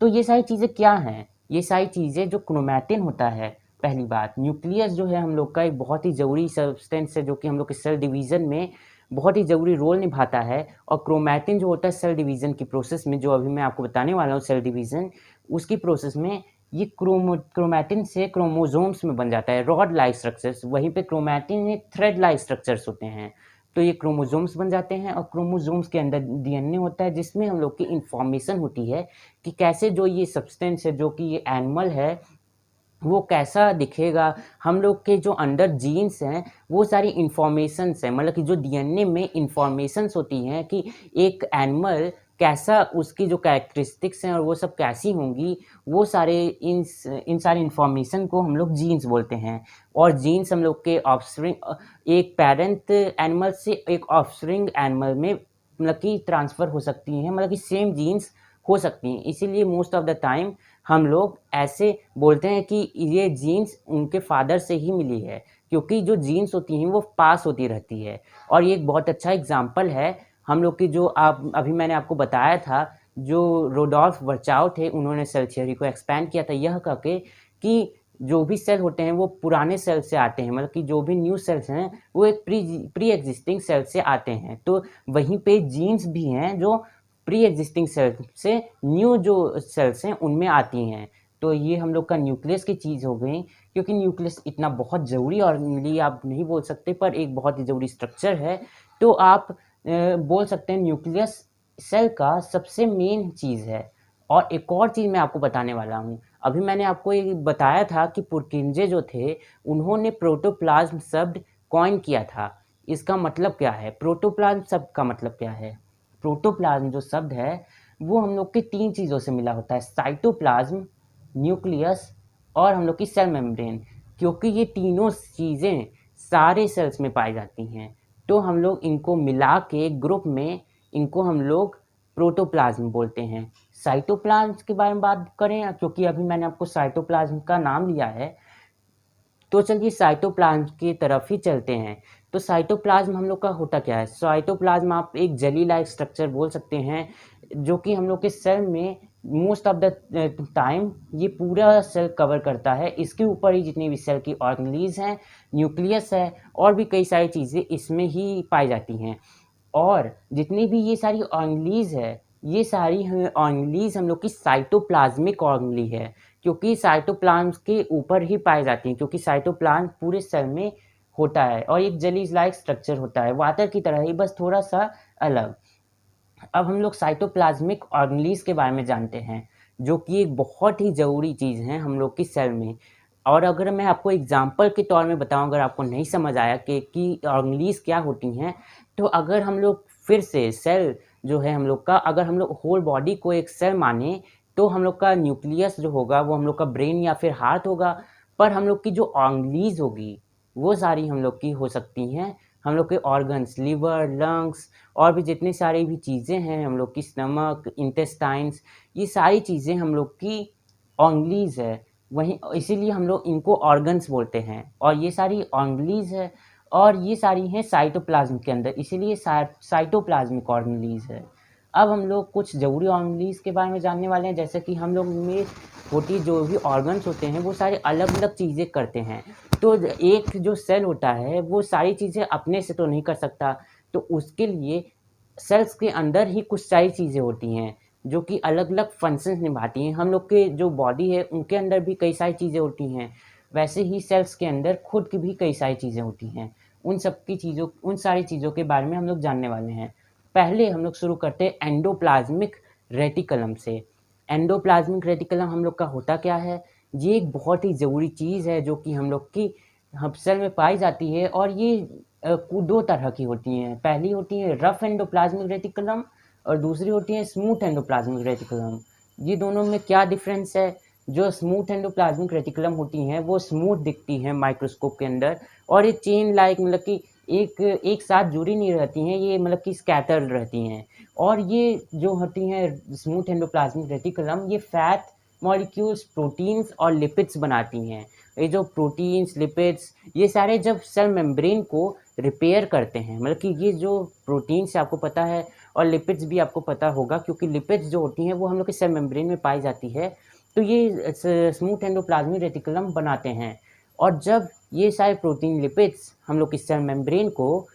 तो ये सारी चीज़ें क्या हैं? ये सारी चीज़ें जो क्रोमैटिन होता है, पहली बात, न्यूक्लियस जो है हम लोग का एक बहुत ही ज़रूरी सब्सटेंस है जो कि हम लोग के सेल डिवीज़न में बहुत ही ज़रूरी रोल निभाता है। और क्रोमैटिन जो होता है सेल डिवीज़न की प्रोसेस में, जो अभी मैं आपको बताने वाला हूँ सेल डिवीज़न, उसकी प्रोसेस में ये क्रोमैटिन से क्रोमोसोम्स में बन जाता है, रॉड लाइक स्ट्रक्चर्स। वहीं पे क्रोमैटिन में थ्रेड लाइक स्ट्रक्चर्स होते हैं। तो ये क्रोमोसोम्स बन जाते हैं, और क्रोमोसोम्स के अंदर डीएनए होता है जिसमें हम लोग की इन्फॉर्मेशन होती है कि कैसे जो ये सब्सटेंस है जो कि ये एनिमल है वो कैसा दिखेगा, हम लोग के जो अंदर जीन्स हैं वो सारी इन्फॉर्मेशंस हैं, मतलब कि जो डीएनए में इन्फॉर्मेशंस होती हैं कि एक एनिमल कैसा, उसकी जो कैरेक्टरिस्टिक्स हैं और वो सब कैसी होंगी, वो सारे इन सारी इन्फॉर्मेशन को हम लोग जीन्स बोलते हैं। और जीन्स हम लोग के ऑफस्प्रिंग, एक पेरेंट एनिमल से एक ऑफस्प्रिंग एनिमल में मतलब कि ट्रांसफ़र हो सकती हैं, मतलब कि सेम जीन्स हो सकती हैं। इसीलिए मोस्ट ऑफ द टाइम हम लोग ऐसे बोलते हैं कि ये जीन्स उनके फादर से ही मिली है, क्योंकि जो जीन्स होती हैं वो पास होती रहती है। और ये एक बहुत अच्छा एग्जाम्पल है हम लोग की, जो आप अभी मैंने आपको बताया था, जो रोडोल्फ वर्चाउ थे, उन्होंने सेल थ्योरी को एक्सपैंड किया था यह करके कि जो भी सेल होते हैं वो पुराने सेल से आते हैं, मतलब कि जो भी न्यू सेल्स हैं वो एक प्री एग्जिस्टिंग सेल से आते हैं। तो वहीं पे जीन्स भी हैं जो प्री एग्जिस्टिंग सेल से न्यू जो सेल्स हैं उनमें आती हैं। तो ये हम लोग का न्यूक्लियस की चीज़ हो गई, क्योंकि न्यूक्लियस इतना बहुत ज़रूरी, और ऑर्गेनली आप नहीं बोल सकते पर एक बहुत ही ज़रूरी स्ट्रक्चर है। तो आप बोल सकते हैं न्यूक्लियस सेल का सबसे मेन चीज़ है। और एक और चीज़ मैं आपको बताने वाला हूँ। अभी मैंने आपको ये बताया था कि पुरकिंजे जो थे उन्होंने प्रोटोप्लाज्म शब्द कॉइन किया था। इसका मतलब क्या है? प्रोटोप्लाज्म शब्द का मतलब क्या है? प्रोटोप्लाज्म जो शब्द है वो हम लोग के 3 चीज़ों से मिला होता है, साइटोप्लाज्म, न्यूक्लियस और हम लोग की सेल मेम्ब्रेन। क्योंकि ये तीनों चीज़ें सारे सेल्स में पाई जाती हैं, तो हम लोग इनको मिला के ग्रुप में इनको हम लोग प्रोटोप्लाज्म बोलते हैं। साइटोप्लाज्म के बारे में बात करें, क्योंकि अभी मैंने आपको साइटोप्लाज्म का नाम लिया है, तो चलिए साइटोप्लाज्म की तरफ ही चलते हैं। तो साइटोप्लाज्म हम लोग का होता क्या है? साइटोप्लाज्म आप एक जेली लाइक स्ट्रक्चर बोल सकते हैं, जो कि हम लोग के सेल में मोस्ट ऑफ द टाइम ये पूरा सेल कवर करता है। इसके ऊपर ही जितनी भी सेल की ऑर्गेनेल्स हैं, न्यूक्लियस है और भी कई सारी चीज़ें इसमें ही पाई जाती हैं। और जितनी भी ये सारी ऑर्गेनेल्स है, ये सारी ऑर्गेनेल्स हम लोग की साइटोप्लाज्मिक ऑर्गेनेल है, क्योंकि साइटोप्लाज्म के ऊपर ही पाई जाती हैं, क्योंकि साइटोप्लाज्म पूरे सेल में होता है और एक जेली लाइक स्ट्रक्चर होता है, वाटर की तरह ही, बस थोड़ा सा अलग। अब हम लोग साइटोप्लाज्मिक ऑर्गेनेल्स के बारे में जानते हैं, जो कि एक बहुत ही ज़रूरी चीज़ है हम लोग की सेल में। और अगर मैं आपको एग्जांपल के तौर में बताऊं, अगर आपको नहीं समझ आया कि ऑर्गेनेल्स क्या होती हैं, तो अगर हम लोग फिर से सेल जो है हम लोग का, अगर हम लोग होल बॉडी को एक सेल माने, तो हम लोग का न्यूक्लियस जो होगा वो हम लोग का ब्रेन या फिर हार्ट होगा। पर हम लोग की जो ऑर्गेनेल्स होगी वो सारी हम लोग की हो सकती हैं हम लोग के ऑर्गन्स, लिवर, लंग्स और भी जितनी सारी भी चीज़ें हैं, हम लोग की स्टमक, इंटेस्टाइन्स, ये सारी चीज़ें हम लोग की ऑर्गेनेल्स है। वहीं इसीलिए हम लोग इनको ऑर्गन्स बोलते हैं, और ये सारी ऑर्गेनेल्स है और ये सारी हैं साइटोप्लाज्म के अंदर, इसीलिए साइटोप्लाज्मिक ऑर्गेनेल्स है। अब हम लोग कुछ ज़रूरी ऑर्गेनेल्स के बारे में जानने वाले हैं, जैसे कि हम लोग में होती जो भी ऑर्गन्स होते हैं वो सारे अलग अलग चीज़ें करते हैं। तो एक जो सेल होता है वो सारी चीज़ें अपने से तो नहीं कर सकता, तो उसके लिए सेल्स के अंदर ही कुछ सारी चीज़ें होती हैं जो कि अलग अलग फंक्शंस निभाती हैं। हम लोग के जो बॉडी है उनके अंदर भी कई सारी चीज़ें होती हैं, वैसे ही सेल्स के अंदर खुद की भी कई सारी चीज़ें होती हैं। उन सारी चीज़ों के बारे में हम लोग जानने वाले हैं। पहले हम लोग शुरू करते हैं एंडोप्लाज्मिक रेटिकुलम से। एंडोप्लाज्मिक रेटिकुलम हम लोग का होता क्या है? ये एक बहुत ही ज़रूरी चीज़ है जो कि हम लोग की सेल में पाई जाती है, और ये दो तरह की होती हैं। पहली होती है रफ एंडोप्लाज्मिक रेटिकुलम और दूसरी होती है स्मूथ एंडोप्लाज्मिक रेटिकुलम। ये दोनों में क्या डिफरेंस है? जो स्मूथ एंडोप्लाज्मिक रेटिकुलम होती हैं वो स्मूथ दिखती हैं माइक्रोस्कोप के अंदर, और ये चेन लाइक, मतलब कि एक साथ जुड़ी नहीं रहती हैं, ये मतलब कि स्कैटर्ड रहती हैं। और ये जो होती हैं स्मूथ एंडोप्लाज्मिक रेटिकुलम, ये फैट मॉलिक्यूल्स, प्रोटीन्स और लिपिड्स बनाती हैं। ये जो प्रोटीन्स, लिपिड्स, ये सारे जब सेल मेम्ब्रेन को रिपेयर करते हैं, मतलब कि ये जो प्रोटीन्स आपको पता है और लिपिड्स भी आपको पता होगा, क्योंकि लिपिड्स जो होती हैं वो हम लोग के सेल मेम्ब्रेन में पाई जाती है, तो ये स्मूथ एंडोप्लाज्मिक रेटिकुलम बनाते हैं। और जब ये सारे प्रोटीन, लिपिड्स हम लोग की सेल मेम्ब्रेन को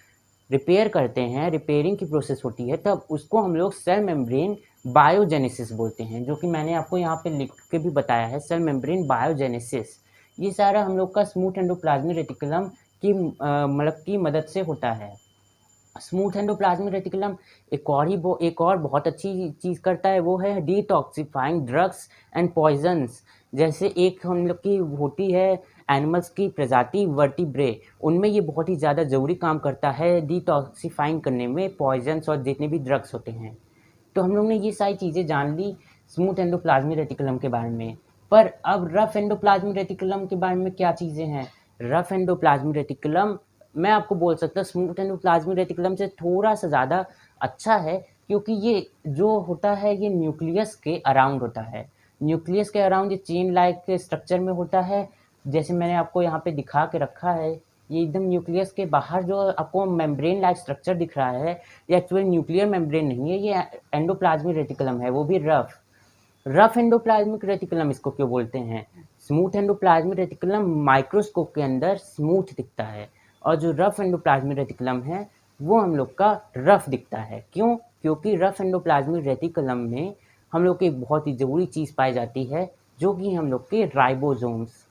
रिपेयर करते हैं, रिपेयरिंग की प्रोसेस होती है, तब उसको हम लोग सेल मेम्ब्रेन बायोजेनेसिस बोलते हैं, जो कि मैंने आपको यहाँ पे लिख के भी बताया है, सेल मेम्ब्रेन बायोजेनेसिस। ये सारा हम लोग का स्मूथ एंडोप्लाज्मिक रेटिकुलम की मतलब की मदद से होता है। स्मूथ एंडोप्लाज्मिक रेटिकुलम एक और बहुत अच्छी चीज़ करता है, वो है डिटॉक्सिफाइंग ड्रग्स एंड पॉइजन्स। जैसे एक हम लोग की होती है एनिमल्स की प्रजाति वर्टिब्रे, उनमें ये बहुत ही ज़्यादा ज़रूरी काम करता है डिटॉक्सिफाइंग करने में पॉइजन्स और जितने भी ड्रग्स होते हैं। तो हम लोग ने ये सारी चीज़ें जान ली स्मूथ एंडोप्लाज्मिक रेटिकुलम के बारे में। पर अब रफ एंडोप्लाज्मिक रेटिकुलम के बारे में क्या चीज़ें हैं? रफ एंडोप्लाज्मिक रेटिकुलम मैं आपको बोल सकता हूँ स्मूथ एंडोप्लाज्मिक रेटिकुलम से थोड़ा-सा ज़्यादा अच्छा है, क्योंकि ये जो होता है ये न्यूक्लियस के अराउंड होता है। न्यूक्लियस के अराउंड ये चेन लाइक स्ट्रक्चर में होता है, जैसे मैंने आपको यहाँ पे दिखा के रखा है। ये एकदम न्यूक्लियस के बाहर जो आपको मेम्ब्रेन लाइक स्ट्रक्चर दिख रहा है, ये एक्चुअली न्यूक्लियर मेम्ब्रेन नहीं है, ये एंडोप्लाज्मिक रेटिकुलम है, वो भी रफ एंडोप्लाज्मिक रेटिकुलम इसको क्यों बोलते हैं? स्मूथ एंडोप्लाज्मिक रेटिकुलम माइक्रोस्कोप के अंदर स्मूथ दिखता है, और जो रफ एंडोप्लाज्मिक रेटिकुलम है वो हम लोग का रफ दिखता है। क्यों? क्योंकि रफ एंडोप्लाज्मिक रेटिकुलम में हम लोग की एक बहुत ही ज़रूरी चीज़ पाई जाती है, जो कि हम लोग के राइबोसोम्स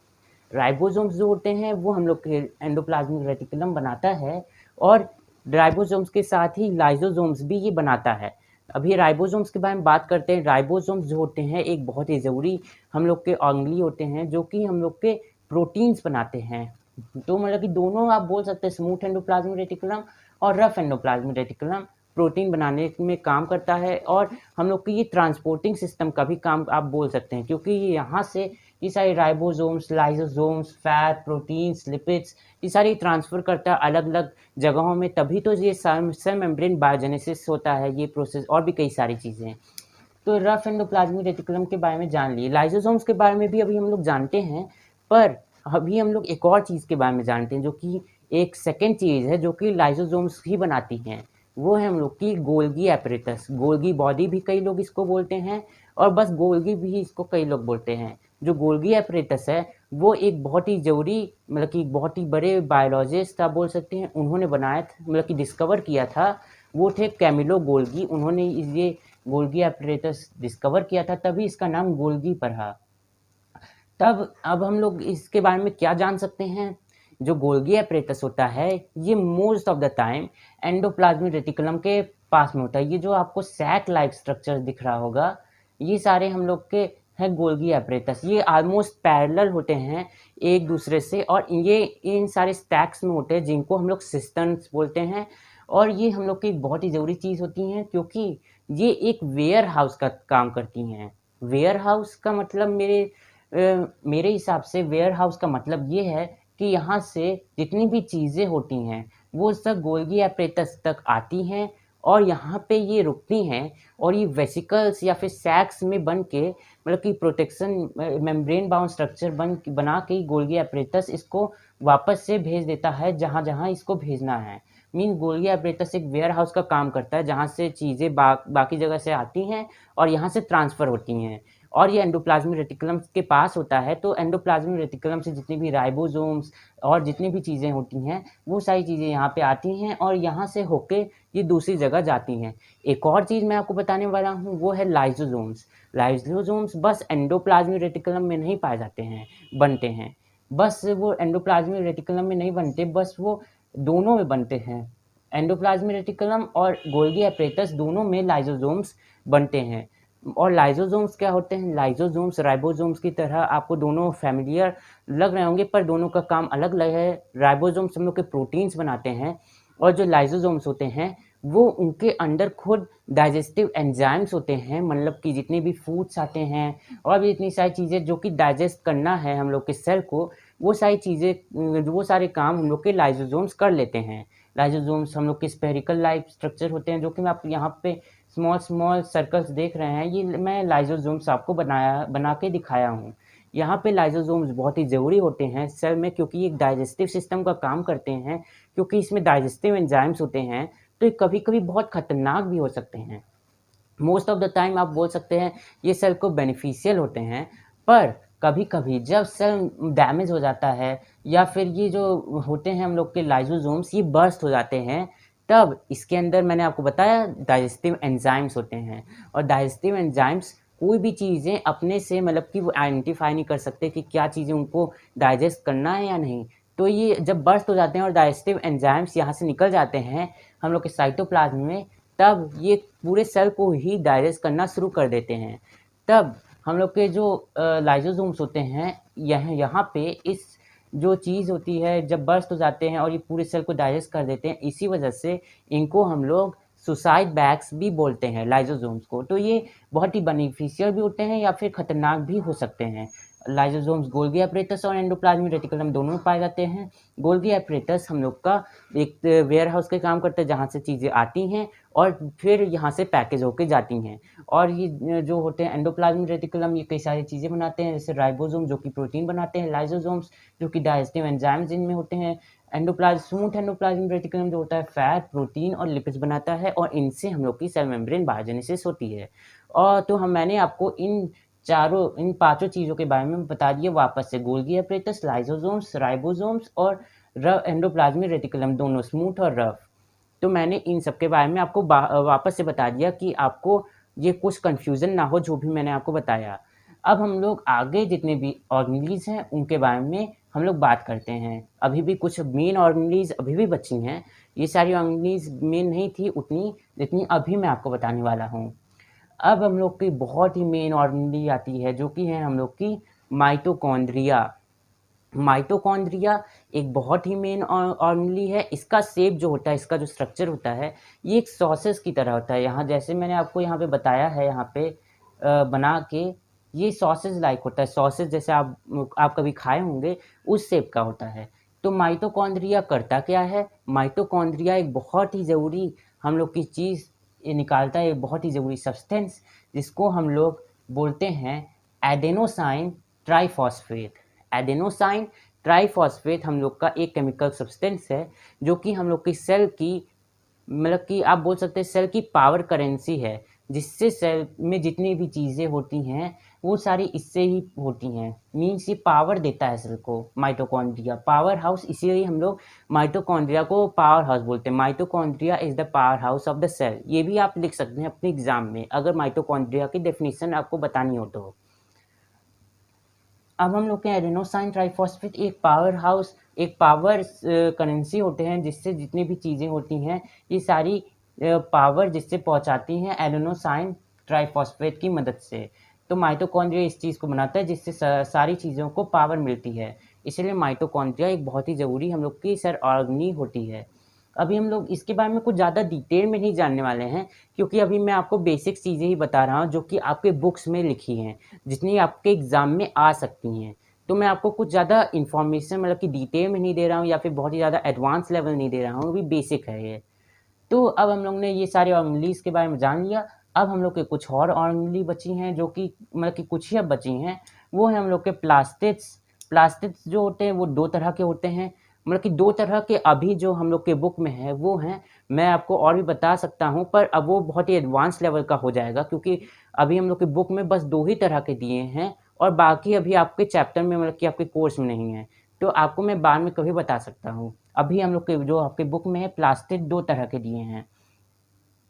जो होते हैं वो हम लोग के एंडोप्लाज्मिक रेटिकुलम बनाता है, और राइबोसोम्स के साथ ही लाइसोसोम्स भी ये बनाता है। अभी राइबोसोम्स के बारे में बात करते हैं। राइबोसोम्स जो होते हैं एक बहुत ही ज़रूरी हम लोग के ऑर्गेनेल होते हैं, जो कि हम लोग के प्रोटीन्स बनाते हैं। तो मतलब कि दोनों आप बोल सकते हैं स्मूथ एंडोप्लाज्मिक रेटिकुलम और रफ एंडोप्लाज्मिक रेटिकुलम प्रोटीन बनाने में काम करता है, और हम लोग की ये ट्रांसपोर्टिंग सिस्टम का भी काम आप बोल सकते हैं, क्योंकि ये यहाँ से ये सारे ribosomes, lysosomes, fat, proteins, lipids ये सारी ट्रांसफ़र करता है अलग-अलग जगहों में, तभी तो ये सेल मेम्ब्रेन बायोजेनेसिस होता है ये प्रोसेस, और भी कई सारी चीज़ें हैं। तो रफ एंडोप्लाज्मिक रेटिकुलम के बारे में जान लिए। लाइसोसोम्स के बारे में भी अभी हम लोग जानते हैं, पर अभी हम लोग एक और चीज़ के बारे में जानते हैं, जो कि एक सेकंड चीज़ है जो कि लाइसोसोम्स ही बनाती हैं। वो है हम लोग की गोल्गी एपरेटस। गोल्गी बॉडी भी कई लोग इसको बोलते हैं, और बस गोल्गी भी इसको कई लोग बोलते हैं। जो गोल्गी एपरेटस है वो एक बहुत ही ज़रूरी मतलब कि बहुत ही बड़े बायोलॉजिस्ट आप बोल सकते हैं, उन्होंने बनाया था मतलब कि डिस्कवर किया था। वो थे कैमिलो गोल्गी। उन्होंने ये गोल्गी एपरेटस डिस्कवर किया था, तभी इसका नाम गोल्गी पड़ा। तब अब हम लोग इसके बारे में क्या जान सकते हैं? जो गोल्गी एपरेटस होता है ये most of the time endoplasmic reticulum के पास में होता है। ये जो आपको सैक लाइक स्ट्रक्चर दिख रहा होगा, ये सारे हम लोग के हैं गोल्गी एपरेटस। ये ऑलमोस्ट पैरेलल होते हैं एक दूसरे से, और ये इन सारे स्टैक्स में होते हैं जिनको हम लोग सिस्टम्स बोलते हैं। और ये हम लोग की एक बहुत ही ज़रूरी चीज़ होती हैं, क्योंकि ये एक वेयर हाउस का काम करती हैं। वेयर हाउस का मतलब मेरे हिसाब से वेयर हाउस का मतलब ये है कि यहाँ से जितनी भी चीज़ें होती हैं वो सब गोल्गी एपरेटस तक आती हैं, और यहाँ पे ये रुकती हैं, और ये वेसिकल्स या फिर सैक्स में बन के मतलब कि प्रोटेक्शन मेम्ब्रेन बाउंड स्ट्रक्चर बना के गोल्गी एपरेटस इसको वापस से भेज देता है जहाँ इसको भेजना है। मीन गोल्गी एपरेटस एक वेयर हाउस का काम करता है, जहाँ से चीज़ें बाकी जगह से आती हैं और यहाँ से ट्रांसफ़र होती हैं, और ये एंडोप्लाज्मिक रेटिकुलम के पास होता है। तो एंडोप्लाज्मिक रेटिकुलम से जितनी भी राइबोसोम्स और जितनी भी चीज़ें होती हैं वो सारी चीज़ें यहाँ पे आती हैं, और यहाँ से होके ये दूसरी जगह जाती हैं। एक और चीज़ मैं आपको बताने वाला हूँ वो है लाइसोसोम्स। लाइसोसोम्स बस एंडोप्लाज्मिक रेटिकुलम में नहीं पाए जाते हैं, बनते हैं। बस वो एंडोप्लाज्मिक रेटिकुलम में नहीं बनते, बस वो दोनों में बनते हैं। एंडोप्लाज्मिक रेटिकुलम और गोल्गी एपरेटस दोनों में लाइसोसोम्स बनते हैं। और लाइसोसोम्स क्या होते हैं? लाइसोसोम्स राइबोसोम्स की तरह आपको दोनों फ़ैमिलियर लग रहे होंगे, पर दोनों का काम अलग-अलग है। राइबोसोम्स हम लोग के प्रोटीन्स बनाते हैं, और जो लाइसोसोम्स होते हैं वो उनके अंदर खुद डाइजेस्टिव एंजाइम्स होते हैं, मतलब कि जितने भी फूड्स आते हैं और भी इतनी सारी चीज़ें जो कि डाइजेस्ट करना है हम लोग के सेल को, वो सारी चीज़ें वो सारे काम हम लोग के लाइसोसोम्स कर लेते हैं। लाइसोसोम्स हम लोग के स्फेरिकल लाइक स्ट्रक्चर होते हैं, जो कि मैं आप यहाँ पे स्मॉल सर्कल्स देख रहे हैं, ये मैं लाइसोसोम्स आपको बना के दिखाया हूँ। यहाँ पे लाइसोसोम्स बहुत ही ज़रूरी होते हैं सेल में, क्योंकि ये डाइजेस्टिव सिस्टम का काम करते हैं, क्योंकि इसमें डाइजेस्टिव एंजाइम्स होते हैं, तो ये कभी-कभी बहुत खतरनाक भी हो सकते हैं। मोस्ट ऑफ द टाइम आप बोल सकते हैं ये सेल को बेनिफिशियल होते हैं, पर कभी-कभी जब सेल डैमेज हो जाता है या फिर ये जो होते हैं हम लोग के लाइसोसोम्स ये बर्स्ट हो जाते हैं, तब इसके अंदर मैंने आपको बताया डाइजेस्टिव एंजाइम्स होते हैं, और डाइजेस्टिव एंजाइम्स कोई भी चीज़ें अपने से मतलब कि वो आइडेंटिफ़ाई नहीं कर सकते कि क्या चीज़ें उनको डाइजेस्ट करना है या नहीं। तो ये जब बर्स्ट हो जाते हैं और डाइजेस्टिव एंजाइम्स यहाँ से निकल जाते हैं हम लोग के साइटोप्लाज्म में, तब ये पूरे सेल को ही डाइजेस्ट करना शुरू कर देते हैं। तब हम लोग के जो लाइसोसोम्स होते हैं, यहाँ पे इस जो चीज़ होती है जब बर्स्ट हो जाते हैं और ये पूरे सेल को डाइजेस्ट कर देते हैं, इसी वजह से इनको हम लोग सुसाइड बैग्स भी बोलते हैं लाइसोसोम्स को। तो ये बहुत ही बेनिफिशियल भी होते हैं या फिर खतरनाक भी हो सकते हैं। लाइसोसोम्स गोल्गी एपरेटस और एंडोप्लाज्मिक रेटिकुलम दोनों में पाए जाते हैं। गोल्गी एपरेटस हम लोग का एक वेयर हाउस का काम करता है जहाँ से चीज़ें आती हैं और फिर यहाँ से पैकेज होके जाती हैं। और ये जो होते हैं एंडोप्लाज्मिक रेटिकुलम, ये कई सारी चीज़ें बनाते हैं, जैसे राइबोसोम जो कि प्रोटीन बनाते हैं, लाइसोसोम्स जो कि डाइजेस्टिव एंजाइम्स इनमें होते हैं, स्मूथ एंडोप्लाज्मिक रेटिकुलम जो होता है फैट, प्रोटीन और लिपिड्स बनाता है और इनसे हम लोग की सेल मेम्ब्रेन बायोजेनेसिस होती है। और तो मैंने आपको इन पाँचों चीज़ों के बारे में बता दिया वापस से, गोल्गी एपरेटस, लाइसोसोम्स, राइबोसोम्स और एंडोप्लाज्मिक रेटिकुलम दोनों स्मूथ और रफ। तो मैंने इन सब के बारे में आपको वापस से बता दिया कि आपको ये कुछ कन्फ्यूज़न ना हो जो भी मैंने आपको बताया। अब हम लोग आगे जितने भी ऑर्गेनेलीज़ हैं उनके बारे में हम लोग बात करते हैं। अभी भी कुछ मेन ऑर्गेनेलीज़ अभी भी बची हैं। ये सारी ऑर्गेनेलीज़ मेन नहीं थी उतनी जितनी अभी मैं आपको बताने वाला हूँ। अब हम लोग की बहुत ही मेन ऑर्गेनेली आती है जो कि है हम लोग की माइटोकॉन्ड्रिया। माइटोकॉन्ड्रिया एक बहुत ही मेन ऑर्गेनेली है। इसका शेप जो होता है, इसका जो स्ट्रक्चर होता है, ये एक सॉसेज की तरह होता है। यहाँ जैसे मैंने आपको यहाँ पे बताया है, यहाँ पे बना के ये सॉसेज लाइक होता है। सॉसेज जैसे आप कभी खाए होंगे उस शेप का होता है। तो माइटोकॉन्ड्रिया करता क्या है? माइटोकॉन्ड्रिया एक बहुत ही ज़रूरी हम लोग की चीज़ ये निकालता है, एक बहुत ही ज़रूरी सब्सटेंस जिसको हम लोग बोलते हैं एडेनोसाइन ट्राइफॉस्फेट। एडेनोसाइन ट्राइफॉस्फेट हम लोग का एक केमिकल सब्सटेंस है जो कि हम लोग की सेल की मतलब कि आप बोल सकते हैं सेल की पावर करेंसी है, जिससे सेल में जितनी भी चीज़ें होती हैं वो सारी इससे ही होती हैं। मीन्स ये पावर देता है सेल को, माइटोकॉन्ड्रिया पावर हाउस, इसीलिए हम लोग माइटोकॉन्ड्रिया को पावर हाउस बोलते हैं। Mitochondria is the power house of the cell. ये भी आप लिख सकते हैं अपने एग्जाम में अगर माइटोकॉन्ड्रिया की डेफिनेशन आपको बतानी हो तो। अब हम लोग के एडेनोसाइन ट्राइफॉस्फेट एक पावर हाउस, एक पावर करेंसी होते हैं जिससे जितनी भी चीज़ें होती हैं ये सारी पावर जिससे पहुंचाती हैं एडेनोसाइन ट्राइफॉस्फेट की मदद से। तो माइटोकॉन्ड्रिया इस चीज़ को बनाता है जिससे सारी चीज़ों को पावर मिलती है। इसलिए माइटोकॉन्ड्रिया एक बहुत ही ज़रूरी हम लोग की सेल ऑर्गेनी होती है। अभी हम लोग इसके बारे में कुछ ज़्यादा डिटेल में नहीं जानने वाले हैं क्योंकि अभी मैं आपको बेसिक चीज़ें ही बता रहा हूँ जो कि आपके बुक्स में लिखी हैं, जितनी आपके एग्ज़ाम में आ सकती हैं। तो मैं आपको कुछ ज़्यादा इन्फॉर्मेशन मतलब कि डिटेल में नहीं दे रहा हूँ या फिर बहुत ही ज़्यादा एडवांस लेवल नहीं दे रहा हूँ, अभी बेसिक है ये। तो अब हम लोग ने ये सारे ऑर्गेनेलीज़ के बारे में जान लिया। अब हम लोग के कुछ और ऑर्गेनेली बची हैं जो कि मतलब कि कुछ ही अब बची हैं, वो है हम लोग के प्लास्टिड्स। प्लास्टिड्स जो होते हैं वो 2 तरह के होते हैं, मतलब कि 2 तरह के अभी जो हम लोग के बुक में है वो हैं। मैं आपको और भी बता सकता हूँ पर अब वो बहुत ही एडवांस लेवल का हो जाएगा क्योंकि अभी हम लोग के बुक में बस 2 ही तरह के दिए हैं और बाकी अभी आपके चैप्टर में मतलब कि आपके कोर्स में नहीं है। तो आपको मैं बाद में कभी बता सकता हूँ। अभी हम लोग के जो आपके बुक में है प्लास्टिड 2 तरह के दिए हैं।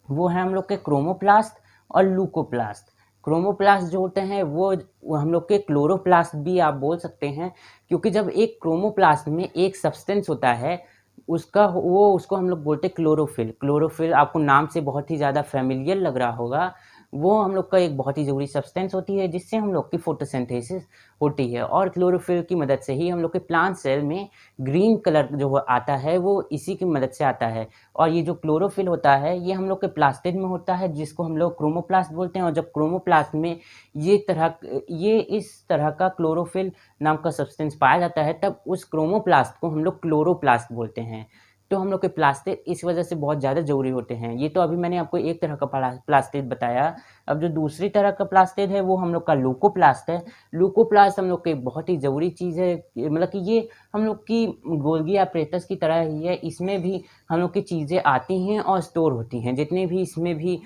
वो है हम लोग के क्रोमोप्लास्ट और लूकोप्लास्ट। क्रोमोप्लास्ट जो होते हैं वो हम लोग के क्लोरोप्लास्ट भी आप बोल सकते हैं क्योंकि जब एक क्रोमोप्लास्ट में एक सब्सटेंस होता है उसको हम लोग बोलते हैं क्लोरोफिल। क्लोरोफिल आपको नाम से बहुत ही ज़्यादा फ़ैमिलियर लग रहा होगा। वो हम लोग का एक बहुत ही ज़रूरी सब्सटेंस होती है जिससे हम लोग की फोटोसिंथेसिस होती है और क्लोरोफिल की मदद से ही हम लोग के प्लांट सेल में ग्रीन कलर जो आता है वो इसी की मदद से आता है। और ये जो क्लोरोफिल होता है ये हम लोग के प्लास्टिड में होता है जिसको हम लोग क्रोमोप्लास्ट बोलते हैं। और जब क्रोमोप्लास्ट में ये इस तरह का क्लोरोफिल नाम का सब्सटेंस पाया जाता है तब उस क्रोमोप्लास्ट को हम लोग क्लोरोप्लास्ट बोलते हैं। तो हम लोग के प्लास्टिड इस वजह से बहुत ज़्यादा ज़रूरी होते हैं। ये तो अभी मैंने आपको एक तरह का प्लास्टिड बताया। अब जो दूसरी तरह का प्लास्टिड है वो हम लोग का लूकोप्लास्ट है। लूकोप्लास्ट हम लोग की बहुत ही ज़रूरी चीज़ है, मतलब कि ये हम लोग की गोल्गी एपरेटस की तरह ही है। इसमें भी हम लोग की चीज़ें आती हैं और स्टोर होती हैं। जितने भी इसमें भी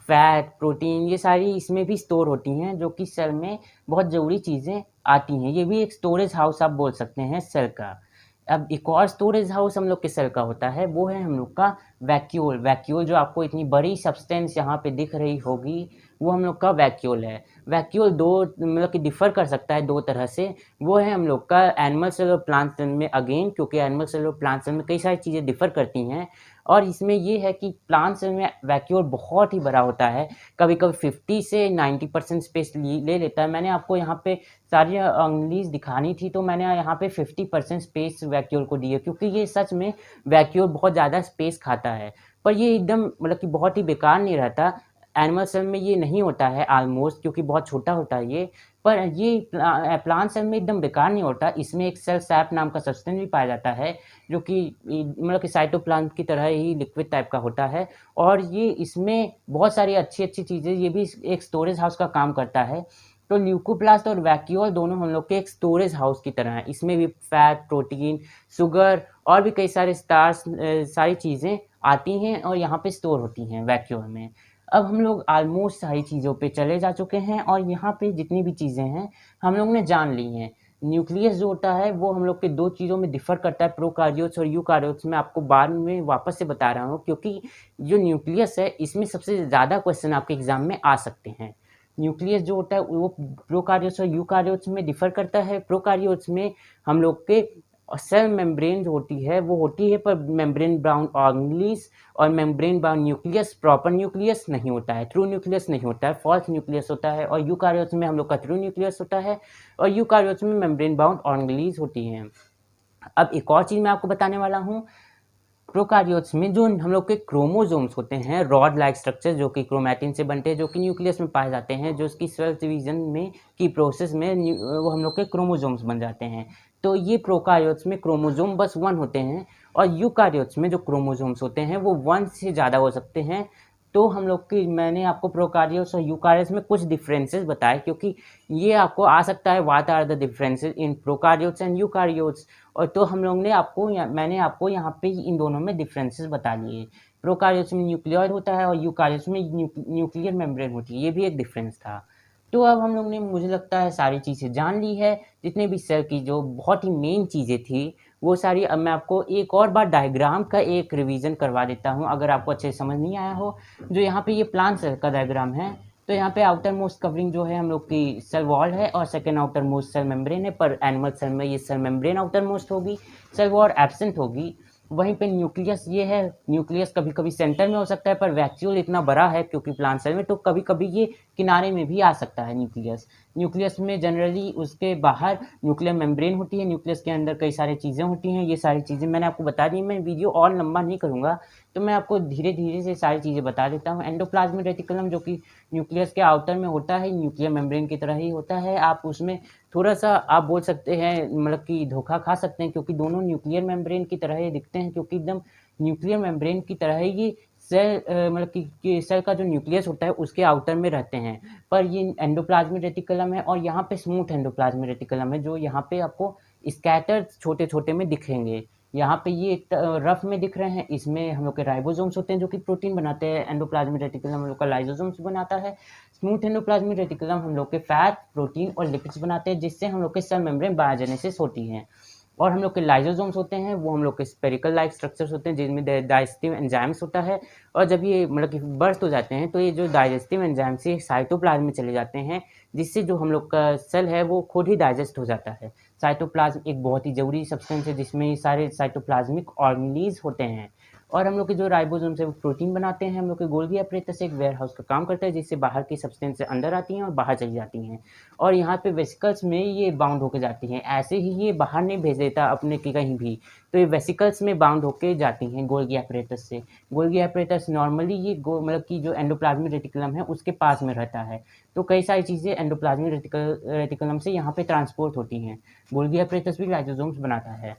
फैट, प्रोटीन ये सारी इसमें भी स्टोर होती हैं जो कि सेल में बहुत ज़रूरी चीज़ें आती हैं। ये भी एक स्टोरेज हाउस आप बोल सकते हैं सेल का। अब एक और स्टोरेज हाउस हम लोग के सेल का होता है वो है हम लोग का वैक्यूल वैक्यूल जो आपको इतनी बड़ी सब्सटेंस यहाँ पे दिख रही होगी, वो हम लोग का वैक्यूल है। वैक्यूल दो मतलब कि डिफ़र कर सकता है दो तरह से। वो है हम लोग का एनिमल सेल और प्लांट सेल में, अगेन क्योंकि एनिमल सेल और प्लांट सेल में कई सारी चीज़ें डिफ़र करती हैं, और इसमें ये है कि प्लांट सेल में वैक्यूल बहुत ही बड़ा होता है, कभी-कभी 50 से 90% स्पेस ले लेता है। मैंने आपको यहाँ पे सारी अंग्रेज़ी दिखानी थी, तो मैंने यहाँ पे 50% स्पेस वैक्यूल को दी है, क्योंकि ये सच में वैक्यूल बहुत ज़्यादा स्पेस खाता है। पर ये एकदम मतलब कि बहुत ही बेकार नहीं रहता। एनिमल सेल में ये नहीं होता है ऑलमोस्ट, क्योंकि बहुत छोटा होता है ये। पर ये प्लांट सेल में एकदम बेकार नहीं होता। इसमें एक सेल सैप नाम का सब्सटेंस भी पाया जाता है, जो कि मतलब कि साइटोप्लाज्म की तरह ही लिक्विड टाइप का होता है, और ये इसमें बहुत सारी अच्छी-अच्छी चीज़ें, ये भी एक स्टोरेज हाउस का काम करता है। तो ल्यूकोप्लास्ट और वैक्यूल दोनों हम लोग के एक स्टोरेज हाउस की तरह हैं। इसमें भी फैट, प्रोटीन, शुगर और भी कई सारे स्टार्च सारी चीज़ें आती हैं और यहाँ पे स्टोर होती हैं वैक्यूल में। अब हम लोग ऑलमोस्ट सारी चीज़ों पे चले जा चुके हैं, और यहाँ पे जितनी भी चीज़ें हैं हम लोग ने जान ली हैं। न्यूक्लियस जो होता है वो हम लोग के 2 चीज़ों में डिफ़र करता है, प्रोकार्योट्स और यूकार्योट्स में। आपको बाद में वापस से बता रहा हूँ, क्योंकि जो न्यूक्लियस है इसमें सबसे ज़्यादा क्वेश्चन आपके एग्ज़ाम में आ सकते हैं। न्यूक्लियस जो होता है वो प्रोकार्योट्स और यूकार्योट्स में डिफ़र करता है। प्रोकार्योट्स में हम लोग के सेल मेम्ब्रेन जो होती है वो होती है, पर मेम्ब्रेन बाउंड ऑर्गेनेल्स और membrane bound nucleus, proper nucleus नहीं होता है, ट्रू न्यूक्लियस नहीं होता है, फॉल्स न्यूक्लियस होता है। और यूकार्योट्स में हम लोग का ट्रू न्यूक्लियस होता है, और यूकार्योट्स में मेम्ब्रेन बाउंड ऑर्गेनेल्स होती हैं। अब एक और चीज़ मैं आपको बताने वाला हूँ। प्रोकार्योट्स में जो हम लोग के क्रोमोसोम्स होते हैं, रॉड लाइक स्ट्रक्चर जो कि क्रोमैटिन से बनते हैं, जो कि न्यूक्लियस में पाए जाते हैं, जो उसकी सेल डिवीजन में की प्रोसेस में वो हम लोग के क्रोमोसोम्स बन जाते हैं। तो ये प्रोकार्योट्स में क्रोमोसोम बस 1 होते हैं, और यूकार्योट्स में जो क्रोमोसोम्स होते हैं वो 1 से ज़्यादा हो सकते हैं। तो हम लोग की मैंने आपको प्रोकार्योट्स और यूकार्योट्स में कुछ डिफरेंसेस बताए, क्योंकि ये आपको आ सकता है what are the differences in prokaryotes and eukaryotes. और तो हम लोग ने आपको मैंने आपको यहाँ पे इन दोनों में डिफरेंसेस बता दिए। प्रोकार्योट्स में न्यूक्लियॉइड होता है और यूकार्योट्स में न्यूक्लियर मेम्ब्रेन होती है, ये भी एक डिफरेंस था। तो अब हम लोग ने मुझे लगता है सारी चीज़ें जान ली है, जितने भी सेल की जो बहुत ही मेन चीज़ें थी वो सारी। अब मैं आपको एक और बार डायग्राम का एक रिवीजन करवा देता हूँ, अगर आपको अच्छे से समझ नहीं आया हो। जो यहाँ पे ये प्लांट सेल का डायग्राम है, तो यहाँ पे आउटर मोस्ट कवरिंग जो है हम लोग की सेल वॉल है, और second outer most cell membrane है। पर एनिमल सेल में ये सेल मेम्ब्रेन आउटर मोस्ट होगी, सेल वॉल एब्सेंट होगी। वहीं पे न्यूक्लियस ये है, न्यूक्लियस कभी कभी सेंटर में हो सकता है, पर वैक्यूल इतना बड़ा है क्योंकि प्लांट सेल में, तो कभी कभी ये किनारे में भी आ सकता है न्यूक्लियस। न्यूक्लियस में जनरली उसके बाहर न्यूक्लियर मेम्ब्रेन होती है, न्यूक्लियस के अंदर कई सारी चीज़ें होती हैं। ये सारी चीज़ें मैंने आपको बता दी। मैं वीडियो और लंबा नहीं करूँगा, तो मैं आपको धीरे धीरे से सारी चीज़ें बता देता हूँ। एंडोप्लाज्मिक रेटिकुलम जो कि न्यूक्लियस के आउटर में होता है, न्यूक्लियर मेम्ब्रेन की तरह ही होता है। आप उसमें थोड़ा-सा आप बोल सकते हैं मतलब कि धोखा खा सकते हैं, क्योंकि दोनों न्यूक्लियर मेम्ब्रेन की तरह ही दिखते हैं, क्योंकि एकदम न्यूक्लियर मेम्ब्रेन की तरह ही ये सेल मतलब कि सेल का जो न्यूक्लियस होता है उसके आउटर में रहते हैं। पर ये एंडोप्लाज्मिक रेटिकुलम है, और यहाँ पे स्मूथ एंडोप्लाज्मिक रेटिकुलम है, जो यहाँ पे आपको स्कैटर्ड छोटे-छोटे में दिखेंगे। यहाँ पे ये रफ में दिख रहे हैं, इसमें हम लोग के राइबोसोम्स होते हैं जो कि प्रोटीन बनाते हैं। एंडोप्लाज्मिक रेटिकुलम हम लोग का लाइसोसोम्स बनाता है। स्मूथ एंडोप्लाज्मिक रेटिकुलम हम लोग के फैट, प्रोटीन और लिपिड्स बनाते हैं, जिससे हम लोग के सेल मेम्ब्रेन बायोजेनेसिस होती है। और हम लोग के लाइसोसोम्स होते हैं, वो हम लोग के स्पेरिकल लाइक स्ट्रक्चर्स होते हैं, जिनमें डाइजेस्टिव एंजाइम्स होता है। और जब ये मतलब कि बर्स्ट हो जाते हैं, तो ये जो डाइजेस्टिव एंजाइम से साइटोप्लाज्म में चले जाते हैं, जिससे जो हम लोग का सेल है वो खुद ही डाइजेस्ट हो जाता है। साइटोप्लाज्म एक बहुत ही ज़रूरी सब्सटेंस है, जिसमें ये सारे साइटोप्लाज्मिक ऑर्गेनेल्स होते हैं। और हम लोग के जो राइबोसोम्स है वो प्रोटीन बनाते हैं। हम लोग के गोल्गी apparatus एक वेयरहाउस का काम करता है, जिससे बाहर की सब्सटेंस अंदर आती हैं और बाहर चली जाती हैं। और यहाँ पे वेसिकल्स में ये बाउंड होके जाती हैं, ऐसे ही ये बाहर नहीं भेज देता अपने के कहीं भी। तो ये वेसिकल्स में बाउंड होके जाती हैं गोल्गी apparatus से। गोल्गी apparatus नॉर्मली ये मतलब कि जो एंडोप्लाज्मिक रेटिकुलम है उसके पास में रहता है। तो कई सारी चीज़ें एंडोप्लाज्मिक रेटिकुलम से यहाँ पे ट्रांसपोर्ट होती हैं। गोल्गी apparatus भी लाइसोसोम्स बनाता है।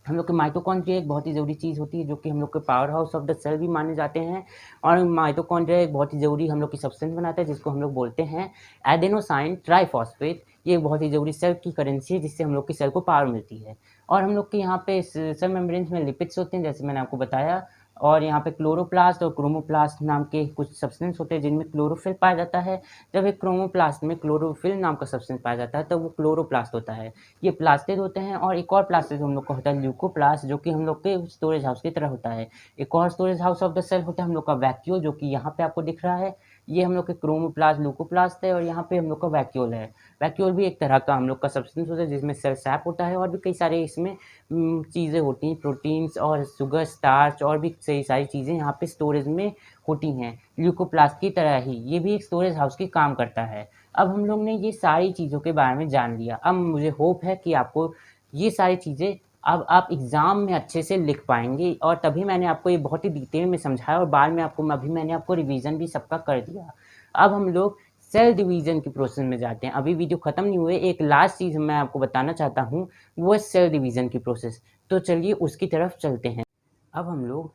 हम लोग के माइटोकॉन्ड्रिया एक बहुत ही ज़रूरी चीज़ होती है, जो कि हम लोग के power house of the cell भी माने जाते हैं। और माइटोकॉन्ड्रिया एक बहुत ही ज़रूरी हम लोग की सब्सटेंस बनाता है, जिसको हम लोग बोलते हैं एडेनोसाइन ट्राइफॉस्फेट। ये बहुत ही ज़रूरी सेल की करेंसी है, जिससे हम लोग की सेल को पावर मिलती है। और हम लोग के यहाँ पे सेल मेम्ब्रेन्स में लिपिड्स होते हैं, जैसे मैंने आपको बताया। और यहाँ पे क्लोरोप्लास्ट और क्रोमोप्लास्ट नाम के कुछ सब्सटेंस होते हैं जिनमें क्लोरोफिल पाया जाता है। जब एक क्रोमोप्लास्ट में क्लोरोफिल नाम का सब्सटेंस पाया जाता है तो वो क्लोरोप्लास्ट होता है। ये प्लास्टिड होते हैं और एक और प्लास्टिड हम लोग का होता है ल्यूकोप्लास्ट, जो कि हम लोग के स्टोरेज हाउस की तरह होता है। एक और storage house of the cell होता है हम लोग का वैक्यूल, जो कि यहाँ पे आपको दिख रहा है। ये हम लोग के क्रोमोप्लास्ट ल्यूकोप्लास्ट है और यहाँ पे हम लोग का वैक्यूल है। वैक्यूल भी एक तरह का हम लोग का सब्सटेंस होता है जिसमें सेल सैप होता है और भी कई सारे इसमें चीज़ें होती हैं, प्रोटीन्स और शुगर, स्टार्च और भी कई सारी चीज़ें यहाँ पे स्टोरेज में होती हैं। ल्यूकोप्लास्ट की तरह ही ये भी एक स्टोरेज हाउस की काम करता है। अब हम लोग ने ये सारी चीज़ों के बारे में जान लिया। अब मुझे होप है कि आपको ये सारी चीज़ें अब आप एग्ज़ाम में अच्छे से लिख पाएंगे, और तभी मैंने आपको ये बहुत ही डिटेल में समझाया और बाद में अभी मैंने आपको रिवीजन भी सबका कर दिया। अब हम लोग सेल डिवीज़न की प्रोसेस में जाते हैं। अभी वीडियो ख़त्म नहीं हुए, एक लास्ट चीज़ मैं आपको बताना चाहता हूँ, वो है सेल डिवीज़न की प्रोसेस। तो चलिए उसकी तरफ चलते हैं। अब हम लोग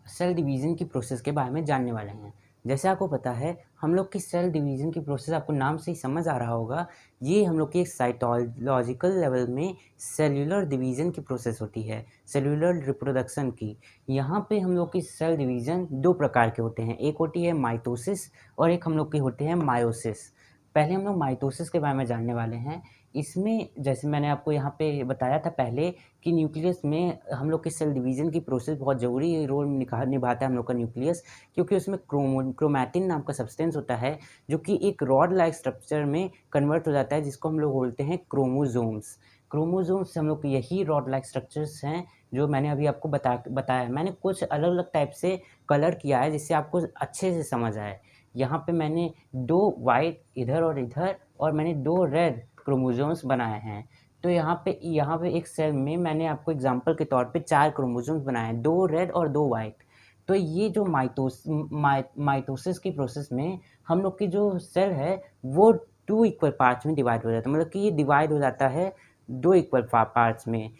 सेल डिवीज़न की प्रोसेस के बारे में जानने वाले हैं। जैसे आपको पता है, हम लोग की सेल डिवीज़न की प्रोसेस आपको नाम से ही समझ आ रहा होगा, ये हम लोग की एक साइटोलॉजिकल लेवल में सेल्यूलर डिवीज़न की प्रोसेस होती है, सेल्यूलर रिप्रोडक्शन की। यहाँ पे हम लोग की सेल डिवीज़न 2 प्रकार के होते हैं, एक होती है माइटोसिस और एक हम लोग के होते हैं मायोसिस। पहले हम लोग माइटोसिस के बारे में जानने वाले हैं। इसमें जैसे मैंने आपको यहाँ पे बताया था पहले कि न्यूक्लियस में हम लोग के सेल डिवीज़न की प्रोसेस बहुत ज़रूरी रोल निभाता है हम लोग का न्यूक्लियस, क्योंकि उसमें क्रोमैटिन नाम का सब्सटेंस होता है जो कि एक रॉड लाइक स्ट्रक्चर में कन्वर्ट हो जाता है, जिसको हम लोग बोलते हैं क्रोमोसोम्स। क्रोमोसोम्स हम लोग के यही रॉड लाइक स्ट्रक्चर्स हैं जो मैंने अभी आपको बताया। मैंने कुछ अलग अलग टाइप से कलर किया है जिससे आपको अच्छे से समझ आए। यहाँ पे मैंने 2 वाइट इधर और मैंने 2 रेड क्रोमोसोम्स बनाए हैं। तो यहाँ पे एक सेल में मैंने आपको एग्जांपल के तौर पे 4 क्रोमोसोम्स बनाए हैं, 2 रेड और 2 वाइट। तो ये जो माइटोसिस की प्रोसेस में हम लोग की जो सेल है वो 2 इक्वल पार्ट्स में डिवाइड हो जाता है, मतलब कि ये डिवाइड हो जाता है 2 इक्वल पार्ट्स में।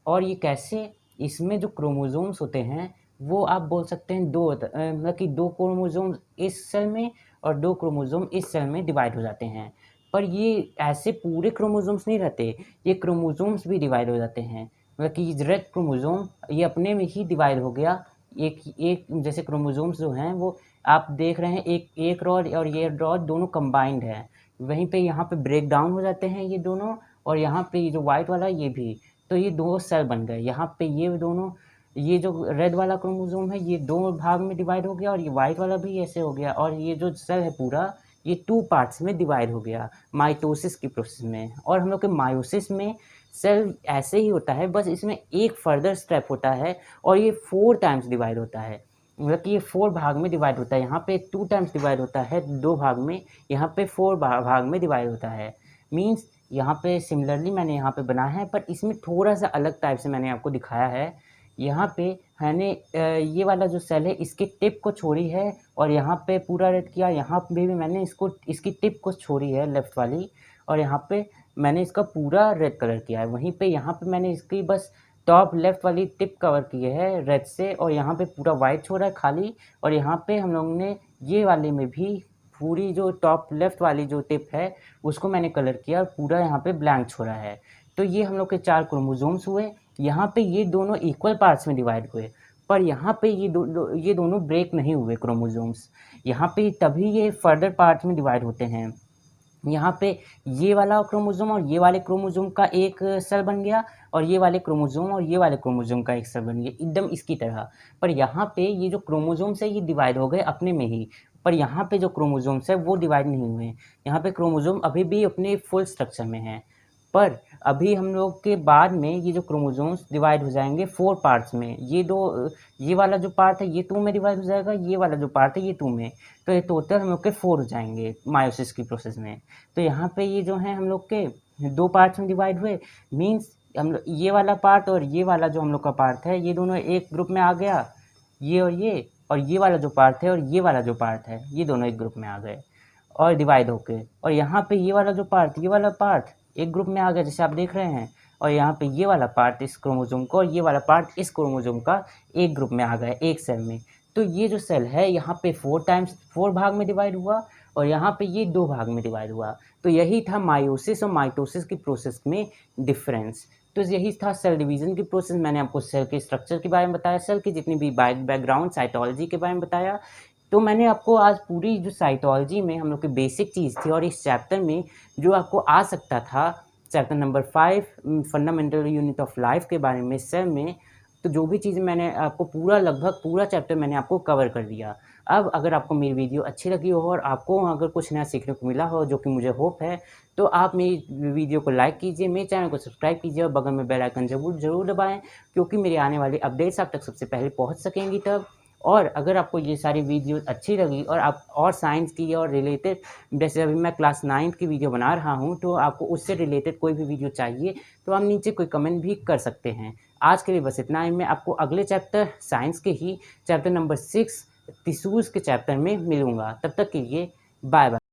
और ये कैसे? इसमें जो क्रोमोसोम्स होते हैं वो आप बोल सकते हैं मतलब कि 2 क्रोमोसोम्स इस सेल में और 2 क्रोमोसोम इस सेल में डिवाइड हो जाते हैं। पर ये ऐसे पूरे क्रोमोसोम्स नहीं रहते, ये क्रोमोसोम्स भी डिवाइड हो जाते हैं। मतलब कि रेड क्रोमोसोम ये अपने में ही डिवाइड हो गया। एक एक जैसे क्रोमोसोम्स जो हैं वो आप देख रहे हैं, एक रॉड और ये रॉड दोनों कंबाइंड है। वहीं पे यहाँ पे ब्रेक डाउन हो जाते हैं ये दोनों, और यहाँ पे ये जो वाइट वाला ये भी। तो ये 2 सेल बन गए। यहाँ पे ये दोनों, ये जो रेड वाला क्रोमोसोम है ये 2 भाग में डिवाइड हो गया और ये वाइट वाला भी ऐसे हो गया, और ये जो सेल है पूरा ये 2 पार्ट्स में डिवाइड हो गया माइटोसिस की प्रोसेस में। और हम लोग के मायोसिस में सेल ऐसे ही होता है, बस इसमें एक फर्दर स्टेप होता है और ये 4 टाइम्स डिवाइड होता है। मतलब कि ये 4 भाग में डिवाइड होता है। यहाँ पे 2 टाइम्स डिवाइड होता है 2 भाग में, यहाँ पे 4 भाग में डिवाइड होता है। मीन्स यहाँ पे सिमिलरली मैंने यहाँ पे बनाया है, पर इसमें थोड़ा सा अलग टाइप से मैंने आपको दिखाया है। यहाँ पे मैंने ये वाला जो सेल है इसके टिप को छोड़ी है और यहाँ पे पूरा रेड किया। यहाँ पे भी मैंने इसकी टिप को छोड़ी है लेफ़्ट वाली, और यहाँ पे मैंने इसका पूरा रेड कलर किया है। वहीं पे यहाँ पे मैंने इसकी बस टॉप लेफ़्ट वाली टिप कवर की है रेड से, और यहाँ पे पूरा वाइट छोड़ा है खाली। और यहाँ पे हम लोगों ने ये वाले में भी पूरी जो टॉप लेफ़्ट वाली जो टिप है उसको मैंने कलर किया और पूरा यहाँ पे ब्लैंक छोड़ा है। तो ये हम लोग के 4 क्रोमोसोम्स हुए। यहाँ पे ये दोनों इक्वल पार्ट्स में डिवाइड हुए, पर यहाँ पे ये दोनों ब्रेक नहीं हुए क्रोमोसोम्स। यहाँ पे तभी ये फर्दर पार्ट्स में डिवाइड होते हैं। यहाँ पे ये वाला क्रोमोसोम और ये वाले क्रोमोसोम का एक सेल बन गया, और ये वाले क्रोमोसोम और ये वाले क्रोमोसोम का एक सेल बन गया, एकदम इसकी तरह। पर यहाँ पे ये जो क्रोमोसोम्स है ये डिवाइड हो गए अपने में ही, पर यहाँ पे जो क्रोमोसोम्स है वो डिवाइड नहीं हुए। यहाँ पे क्रोमोसोम अभी भी अपने फुल स्ट्रक्चर में हैं। पर अभी हम लोग के बाद में ये जो क्रोमोसोम्स डिवाइड हो जाएंगे 4 पार्ट्स में। ये वाला जो पार्ट है ये 2 में डिवाइड हो जाएगा, ये वाला जो पार्ट है ये 2 में। तो ये टोटल हम लोग के 4 हो जाएंगे मायोसिस की प्रोसेस में। तो यहाँ पे ये जो है हम लोग के 2 पार्ट्स में डिवाइड हुए। मीन्स हम लोग ये वाला पार्ट और ये वाला जो हम लोग का पार्ट है ये दोनों एक ग्रुप में आ गया, ये और ये वाला जो पार्ट है और ये वाला जो पार्ट है ये दोनों एक ग्रुप में आ गए और डिवाइड होके। और यहाँ पे ये वाला पार्ट एक ग्रुप में आ गया जैसे आप देख रहे हैं, और यहाँ पे ये वाला पार्ट इस क्रोमोसोम का और ये वाला पार्ट इस क्रोमोसोम का एक ग्रुप में आ गया एक सेल में। तो ये जो सेल है यहाँ पे 4 भाग में डिवाइड हुआ, और यहाँ पे ये 2 भाग में डिवाइड हुआ। तो यही था मायोसिस और माइटोसिस की प्रोसेस में डिफरेंस। तो यही था सेल डिवीज़न की प्रोसेस। मैंने आपको सेल के स्ट्रक्चर के बारे में बताया, सेल की जितनी भी बैकग्राउंड साइटोलॉजी के बारे में बताया। तो मैंने आपको आज पूरी जो साइटोलॉजी में हम लोग की बेसिक चीज़ थी और इस चैप्टर में जो आपको आ सकता था, chapter number 5 fundamental unit of life के बारे में सेल में, तो जो भी चीज़ें मैंने आपको लगभग पूरा चैप्टर मैंने आपको कवर कर दिया। अब अगर आपको मेरी वीडियो अच्छी लगी हो और आपको अगर कुछ नया सीखने को मिला हो, जो कि मुझे होप है, तो आप मेरी वीडियो को लाइक कीजिए, मेरे चैनल को सब्सक्राइब कीजिए और बगल में बेल आइकन ज़रूर दबाएँ, क्योंकि मेरे आने वाली अपडेट्स आप तक सबसे पहले पहुँच सकेंगी तब। और अगर आपको ये सारी वीडियो अच्छी लगी और आप और साइंस की और रिलेटेड, जैसे अभी मैं क्लास 9th की वीडियो बना रहा हूँ, तो आपको उससे रिलेटेड कोई भी वीडियो चाहिए, तो आप नीचे कोई कमेंट भी कर सकते हैं। आज के लिए बस इतना ही। मैं आपको अगले चैप्टर साइंस के ही चैप्टर नंबर 6 टिश्यूज़ के चैप्टर में मिलूँगा। तब तक के लिए बाय बाय।